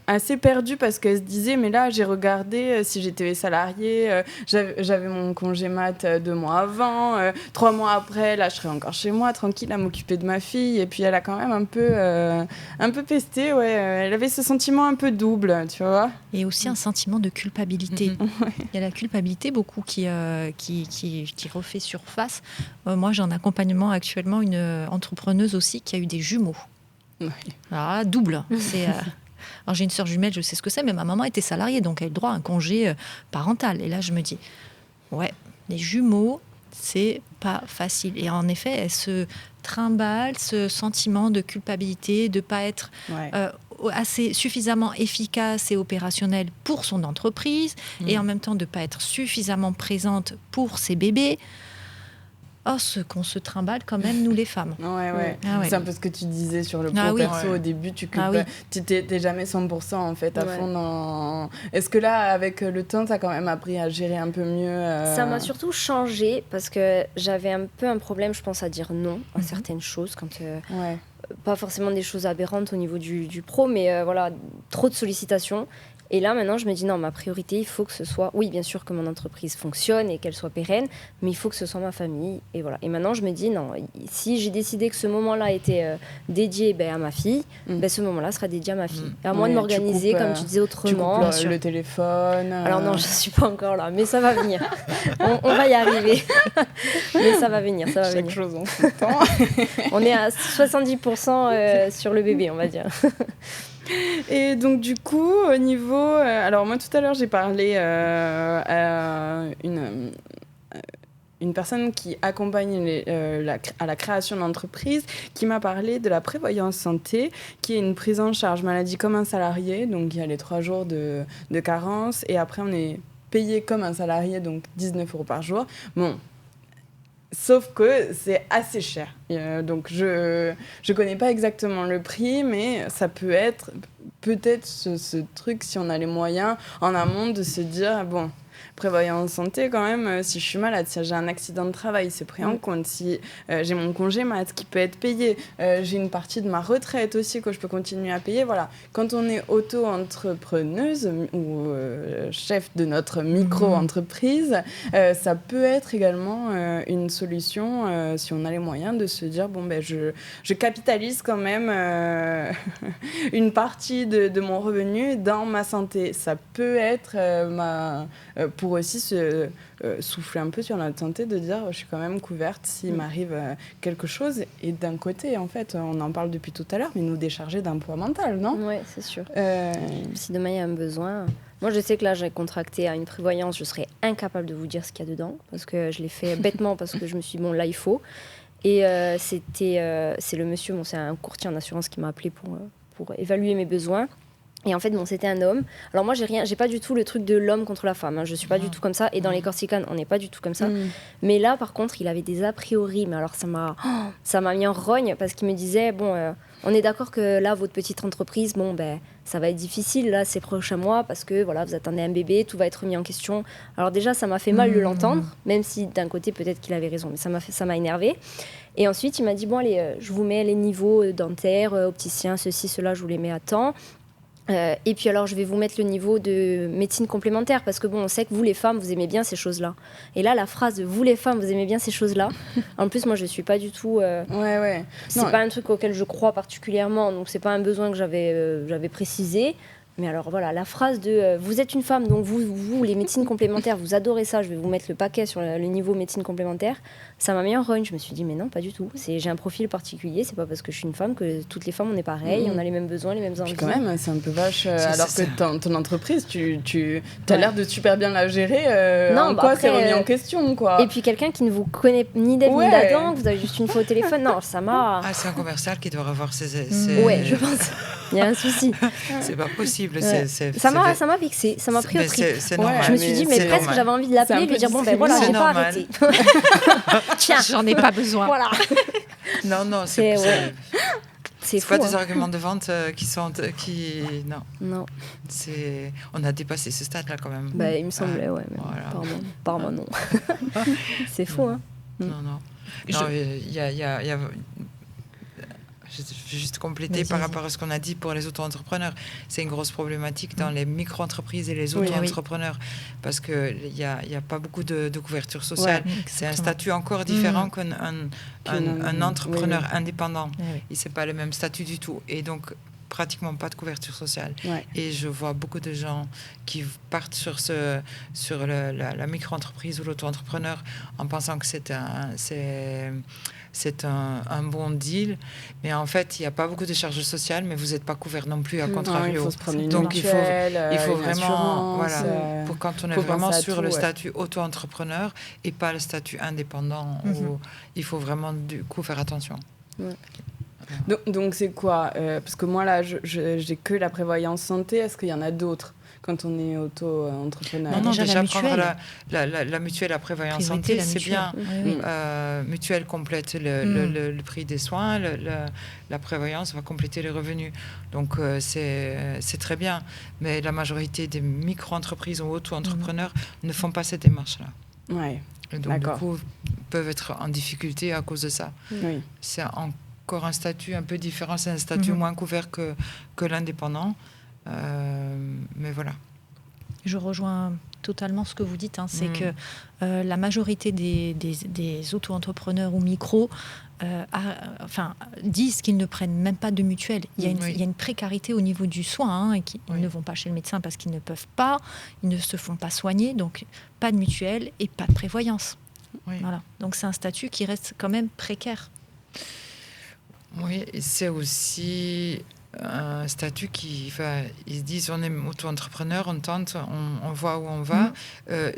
assez perdue parce qu'elle se disait mais là j'ai regardé si j'étais salariée j'avais mon congé mat 2 mois avant 3 mois après là je serais encore chez moi tranquille à m'occuper de ma fille et puis elle a quand même un peu pesté elle avait ce sentiment un peu double tu vois et aussi un sentiment de culpabilité. Il y a la culpabilité beaucoup qui refait surface. Moi j'ai en accompagnement actuellement une entrepreneuse aussi qui a eu des jumeaux. Alors, double c'est alors j'ai une sœur jumelle, je sais ce que c'est, mais ma maman était salariée, donc elle a le droit à un congé parental. Et là, je me dis, les jumeaux, c'est pas facile. Et en effet, elle se trimballe ce sentiment de culpabilité, de pas être assez suffisamment efficace et opérationnelle pour son entreprise, et en même temps de pas être suffisamment présente pour ses bébés. Ce qu'on se trimballe quand même, nous les femmes. C'est un peu ce que tu disais sur le pro perso au début, tu t'es jamais 100% en fait à fond dans... Est-ce que là, avec le temps, t'as quand même appris à gérer un peu mieux Ça m'a surtout changé parce que j'avais un peu un problème, je pense, à dire non à certaines choses quand... pas forcément des choses aberrantes au niveau du pro, mais trop de sollicitations. Et là, maintenant, je me dis, non, ma priorité, il faut que ce soit... Oui, bien sûr que mon entreprise fonctionne et qu'elle soit pérenne, mais il faut que ce soit ma famille. Et voilà. Et maintenant, je me dis, non, si j'ai décidé que ce moment-là était dédié à ma fille, ce moment-là sera dédié à ma fille. Et à moi de m'organiser, comme tu disais, autrement. Tu coupes le téléphone. Alors non, je ne suis pas encore là, mais ça va venir. on va y arriver. Mais ça va venir, ça va venir. Chaque chose en son temps. On est à 70% sur le bébé, on va dire. Et donc du coup au niveau alors moi tout à l'heure j'ai parlé à une personne qui accompagne à la création d'entreprise qui m'a parlé de la prévoyance santé qui est une prise en charge maladie comme un salarié, donc il y a les 3 jours de carence et après on est payé comme un salarié, donc 19 € par jour. Sauf que c'est assez cher. Donc, je connais pas exactement le prix, mais ça peut être peut-être ce truc, si on a les moyens, en amont, de se dire, prévoyance santé, quand même, si je suis malade, si j'ai un accident de travail, c'est pris en compte. Si j'ai mon congé mat qui peut être payé, j'ai une partie de ma retraite aussi que je peux continuer à payer. Voilà. Quand on est auto-entrepreneuse ou chef de notre micro-entreprise, ça peut être également une solution, si on a les moyens, de se dire, je capitalise quand même une partie de mon revenu dans ma santé. Ça peut être pour aussi se souffler un peu sur notre santé, de dire je suis quand même couverte s'il m'arrive quelque chose. Et d'un côté, en fait, on en parle depuis tout à l'heure, mais nous décharger d'un poids mental, non ? Oui, c'est sûr. Si demain il y a un besoin... Moi, je sais que là, j'ai contracté à une prévoyance, je serais incapable de vous dire ce qu'il y a dedans, parce que je l'ai fait bêtement, parce que je me suis dit, là, il faut. Et c'est le monsieur, c'est un courtier en assurance qui m'a appelé pour évaluer mes besoins. Et en fait, c'était un homme. Alors moi, j'ai pas du tout le truc de l'homme contre la femme. Je suis pas du tout comme ça. Et dans les Corsicanes, on n'est pas du tout comme ça. Mais là, par contre, il avait des a priori. Mais alors, ça m'a mis en rogne parce qu'il me disait, on est d'accord que là, votre petite entreprise, ça va être difficile là ces prochains mois parce que vous attendez un bébé, tout va être mis en question. Alors déjà, ça m'a fait mal de l'entendre, même si d'un côté, peut-être qu'il avait raison, mais ça m'a énervé. Et ensuite, il m'a dit, allez, je vous mets les niveaux dentaires, opticiens, ceci, cela, je vous les mets à temps. Et puis alors, je vais vous mettre le niveau de médecine complémentaire, parce que bon, on sait que vous, les femmes, vous aimez bien ces choses-là. Et là, la phrase de « vous, les femmes, vous aimez bien ces choses-là », en plus, moi, je suis pas du tout... C'est pas un truc auquel je crois particulièrement, donc c'est pas un besoin que j'avais précisé. Mais alors voilà, la phrase de vous êtes une femme, donc vous, les médecines complémentaires, vous adorez ça, je vais vous mettre le paquet sur le niveau médecine complémentaire, ça m'a mis en rogne. Je me suis dit, mais non, pas du tout. J'ai un profil particulier, c'est pas parce que je suis une femme que toutes les femmes, on est pareil, on a les mêmes besoins, les mêmes envies. Puis quand même, c'est un peu vache, alors que ton entreprise, tu as l'air de super bien la gérer. Non, quoi, c'est remis en question, quoi. Et puis quelqu'un qui ne vous connaît ni d'Ève ni d'Adam, que vous avez juste une fois au téléphone, non, ça m'a... Ah, c'est un commercial qui doit revoir ses... Ouais, je pense. Il y a un souci. C'est pas possible. Ça m'a vexée, ça m'a pris au trip. C'est normal. Je me suis dit, mais presque normal. j'avais envie de l'appeler et lui dire, bon ben voilà, j'ai pas arrêté. Tiens, j'en ai pas besoin. Voilà. Non, c'est pas fou, des arguments de vente qui sont... Non. On a dépassé ce stade-là quand même. Bah, il me semblait, ouais. Mais voilà. Pardon, non. C'est fou, hein. Non. Il y a je vais juste compléter par rapport à ce qu'on a dit pour les auto-entrepreneurs. C'est une grosse problématique dans les micro-entreprises et les auto-entrepreneurs parce qu'il n'y a pas beaucoup de couverture sociale. Ouais, c'est un statut encore différent qu'un entrepreneur indépendant. Et ce n'est pas le même statut du tout. Et donc, pratiquement pas de couverture sociale. Ouais. Et je vois beaucoup de gens qui partent sur la micro-entreprise ou l'auto-entrepreneur en pensant que c'est un bon deal, mais en fait, il n'y a pas beaucoup de charges sociales, mais vous n'êtes pas couvert non plus, à contrario. Il faut se prendre une donc, il faut vraiment, pour quand on est vraiment sur le statut auto-entrepreneur et pas le statut indépendant, où il faut vraiment du coup faire attention. Ouais. Donc c'est quoi parce que moi, là, j'ai que la prévoyance santé. Est-ce qu'il y en a d'autres quand on est auto-entrepreneur? Non, déjà prendre la mutuelle, la prévoyance santé, c'est bien. Oui. Mutuelle complète le prix des soins, la prévoyance va compléter les revenus. Donc, c'est très bien. Mais la majorité des micro-entreprises ou auto-entrepreneurs ne font pas cette démarche-là. Ouais. Et donc, du coup, peuvent être en difficulté à cause de ça. Oui. C'est encore un statut un peu différent, c'est un statut moins couvert que l'indépendant. Mais voilà. Je rejoins totalement ce que vous dites. C'est que la majorité des auto-entrepreneurs ou micros disent qu'ils ne prennent même pas de mutuelle. Il y a une précarité au niveau du soin. Et ils ne vont pas chez le médecin parce qu'ils ne peuvent pas. Ils ne se font pas soigner. Donc, pas de mutuelle et pas de prévoyance. Oui. Voilà. Donc, c'est un statut qui reste quand même précaire. Oui, et c'est aussi un statut ils se disent on est auto-entrepreneur, on tente, on voit où on va.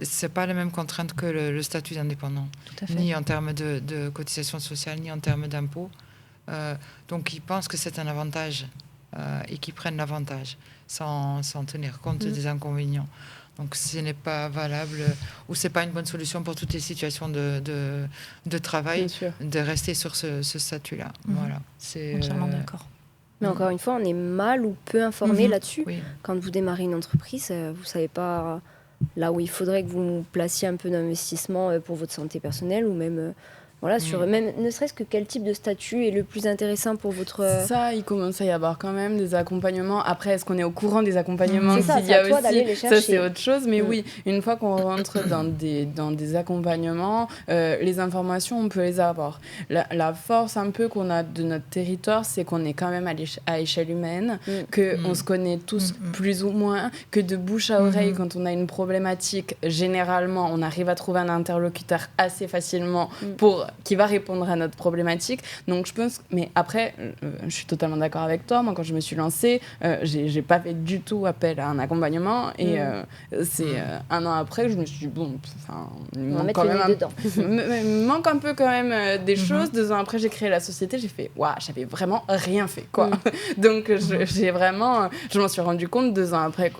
C'est pas la même contrainte que le statut d'indépendant, ni en termes de cotisation sociale, ni en termes d'impôts. Donc ils pensent que c'est un avantage et qu'ils prennent l'avantage sans tenir compte des inconvénients. Donc ce n'est pas valable ou c'est pas une bonne solution pour toutes les situations de travail de rester sur ce statut-là. Voilà, c'est entièrement d'accord. Mais encore une fois, on est mal ou peu informé là-dessus. Oui. Quand vous démarrez une entreprise, vous savez pas là où il faudrait que vous placiez un peu d'investissement pour votre santé personnelle ou même même ne serait-ce que quel type de statut est le plus intéressant pour votre... Ça, il commence à y avoir quand même des accompagnements. Après, est-ce qu'on est au courant des accompagnements qu'il y a aussi? Ça, c'est autre chose. Mais oui, une fois qu'on rentre dans des accompagnements, les informations, on peut les avoir. La force un peu qu'on a de notre territoire, c'est qu'on est quand même à échelle humaine, qu'on se connaît tous plus ou moins, que de bouche à oreille, quand on a une problématique, généralement, on arrive à trouver un interlocuteur assez facilement qui va répondre à notre problématique. Donc je pense, mais après, je suis totalement d'accord avec toi. Moi, quand je me suis lancée, j'ai pas fait du tout appel à un accompagnement et c'est un an après que je me suis dit il me manque un peu quand même des choses. 2 ans après, j'ai créé la société, j'ai fait j'avais vraiment rien fait quoi. Donc je m'en suis rendu compte 2 ans après.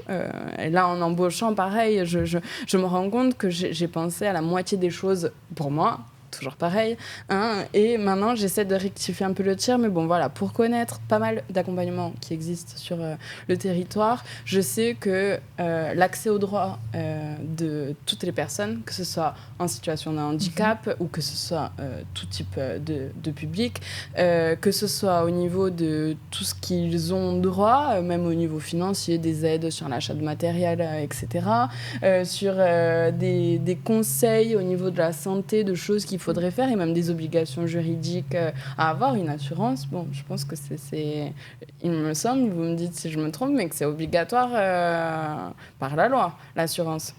Et là, en embauchant, pareil, je me rends compte que j'ai pensé à la moitié des choses pour moi. toujours pareil. Hein, et maintenant, j'essaie de rectifier un peu le tir, mais bon, voilà, pour connaître pas mal d'accompagnements qui existent sur le territoire, je sais que l'accès aux droits de toutes les personnes, que ce soit en situation de handicap ou que ce soit tout type de public, que ce soit au niveau de tout ce qu'ils ont droit, même au niveau financier, des aides sur l'achat de matériel, etc., sur des conseils au niveau de la santé, de choses qu'il faudrait faire et même des obligations juridiques à avoir, une assurance. Bon, je pense que c'est il me semble, vous me dites si je me trompe, mais que c'est obligatoire par la loi, l'assurance.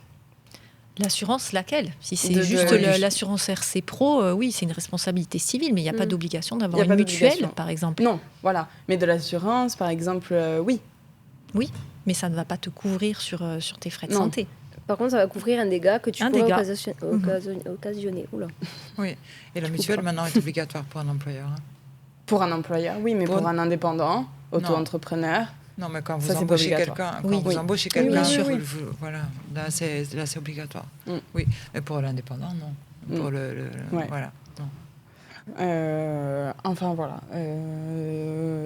L'assurance, laquelle? Si c'est juste l'assurance RC Pro, oui, c'est une responsabilité civile, mais il n'y a pas d'obligation d'avoir une mutuelle, par exemple. Non, voilà. Mais de l'assurance, par exemple, oui. Oui, mais ça ne va pas te couvrir sur tes frais de santé. Par contre, ça va couvrir un dégât que tu pourrais occasionner. Oula. Oui, et la mutuelle, maintenant, est obligatoire pour un employeur. Hein. Pour un employeur, oui, mais pour un indépendant, auto-entrepreneur... Non, mais quand vous embauchez quelqu'un, voilà, là c'est obligatoire. Oui, mais pour l'indépendant, non. Pour voilà. Non. Enfin voilà.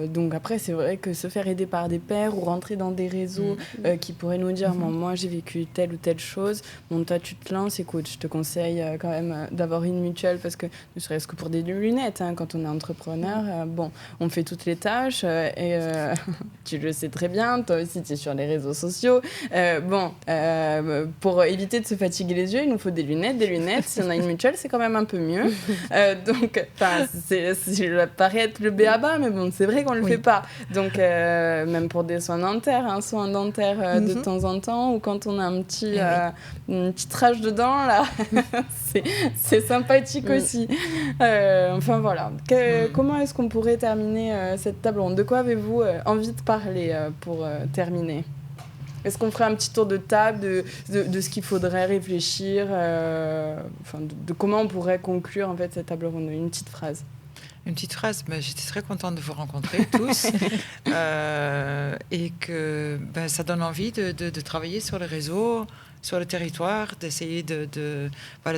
Donc après, c'est vrai que se faire aider par des pairs ou rentrer dans des réseaux qui pourraient nous dire moi j'ai vécu telle ou telle chose, bon toi tu te lances, écoute, je te conseille quand même d'avoir une mutuelle parce que ne serait-ce que pour des lunettes, hein, quand on est entrepreneur, bon, on fait toutes les tâches et tu le sais très bien, toi aussi tu es sur les réseaux sociaux. Pour éviter de se fatiguer les yeux, il nous faut des lunettes. Si on a une mutuelle, c'est quand même un peu mieux. Donc ça paraît être le b.a.-ba, mais bon, c'est vrai qu'on ne le fait pas. Donc, même pour des soins dentaires, de temps en temps, ou quand on a une petite rage dedans, là, c'est sympathique aussi. Enfin, voilà. Comment est-ce qu'on pourrait terminer cette table ronde? De quoi avez-vous envie de parler pour terminer? Est-ce qu'on ferait un petit tour de table de ce qu'il faudrait réfléchir, de comment on pourrait conclure en fait cette table ronde? Une petite phrase. Une petite phrase, j'étais très contente de vous rencontrer tous et que ça donne envie de travailler sur le réseau, sur le territoire, d'essayer de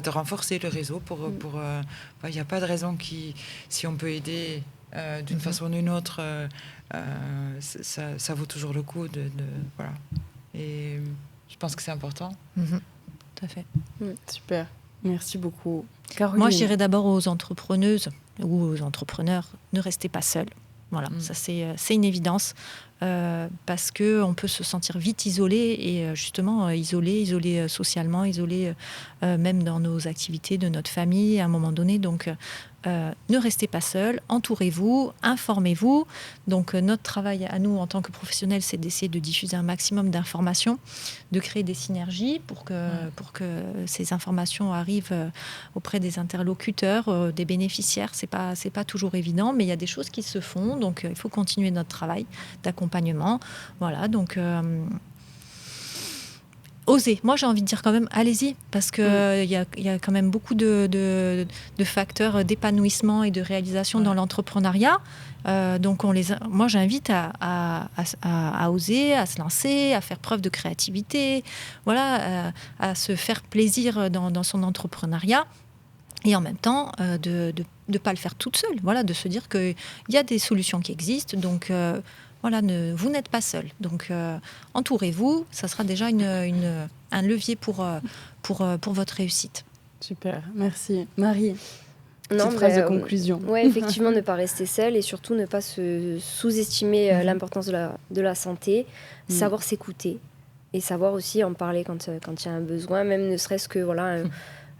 renforcer le réseau pour il n'y a pas de raison si on peut aider d'une façon ou d'une autre, ça vaut toujours le coup voilà. Et je pense que c'est important. Tout à fait. Super. Merci beaucoup. Caroline. Moi, je dirais d'abord aux entrepreneuses ou aux entrepreneurs, ne restez pas seuls. Voilà, ça c'est une évidence parce qu'on peut se sentir vite isolé et justement isolé socialement, isolé même dans nos activités de notre famille à un moment donné. Donc, ne restez pas seuls, entourez-vous, informez-vous. Donc, notre travail à nous en tant que professionnels, c'est d'essayer de diffuser un maximum d'informations, de créer des synergies pour que ces informations arrivent auprès des interlocuteurs, des bénéficiaires. C'est pas toujours évident, mais il y a des choses qui se font. Donc, il faut continuer notre travail d'accompagnement. Voilà, donc... Osez. Moi, j'ai envie de dire quand même, allez-y, parce qu'il y a quand même beaucoup de facteurs d'épanouissement et de réalisation dans l'entrepreneuriat. Donc, moi, j'invite à oser, à se lancer, à faire preuve de créativité, voilà, à se faire plaisir dans son entrepreneuriat. Et en même temps, de ne pas le faire toute seule. Voilà, de se dire qu'il y a des solutions qui existent. Donc, voilà, vous n'êtes pas seul. Donc, entourez-vous. Ça sera déjà un levier pour votre réussite. Super, merci. Marie, petite phrase de conclusion. Oui, effectivement, ne pas rester seul et surtout ne pas se sous-estimer l'importance de la santé, savoir s'écouter et savoir aussi en parler quand il y a un besoin, même ne serait-ce que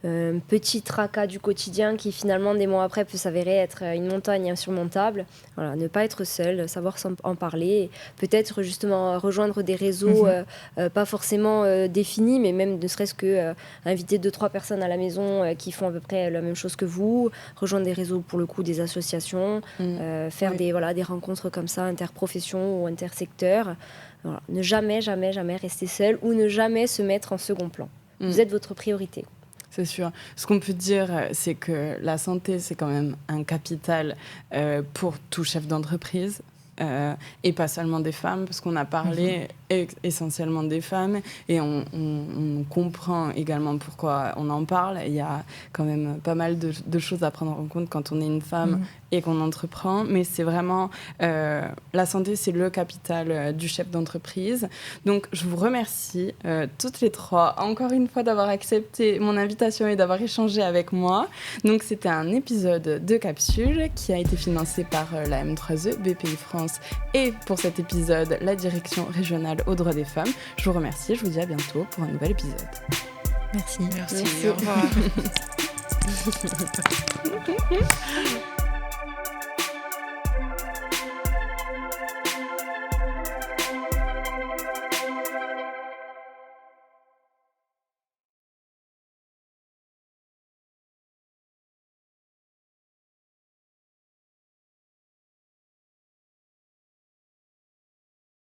un petit tracas du quotidien qui finalement des mois après peut s'avérer être une montagne insurmontable. Voilà, ne pas être seul, savoir en parler, peut-être justement rejoindre des réseaux pas forcément définis, mais même ne serait-ce que inviter 2-3 personnes à la maison qui font à peu près la même chose que vous, rejoindre des réseaux pour le coup, des associations, faire des rencontres comme ça, interprofessions ou intersecteurs. Voilà. Ne jamais rester seul ou ne jamais se mettre en second plan. Vous êtes votre priorité. C'est sûr. Ce qu'on peut dire, c'est que la santé, c'est quand même un capital pour tout chef d'entreprise. Et pas seulement des femmes, parce qu'on a parlé essentiellement des femmes et on comprend également pourquoi on en parle. Il y a quand même pas mal de choses à prendre en compte quand on est une femme et qu'on entreprend, mais c'est vraiment la santé, c'est le capital du chef d'entreprise. Donc je vous remercie toutes les trois encore une fois d'avoir accepté mon invitation et d'avoir échangé avec moi. Donc c'était un épisode de Capsule qui a été financé par la M3E, BPI France et pour cet épisode la direction régionale aux droits des femmes. Je vous remercie et je vous dis à bientôt pour un nouvel épisode. Merci. Merci. Au revoir.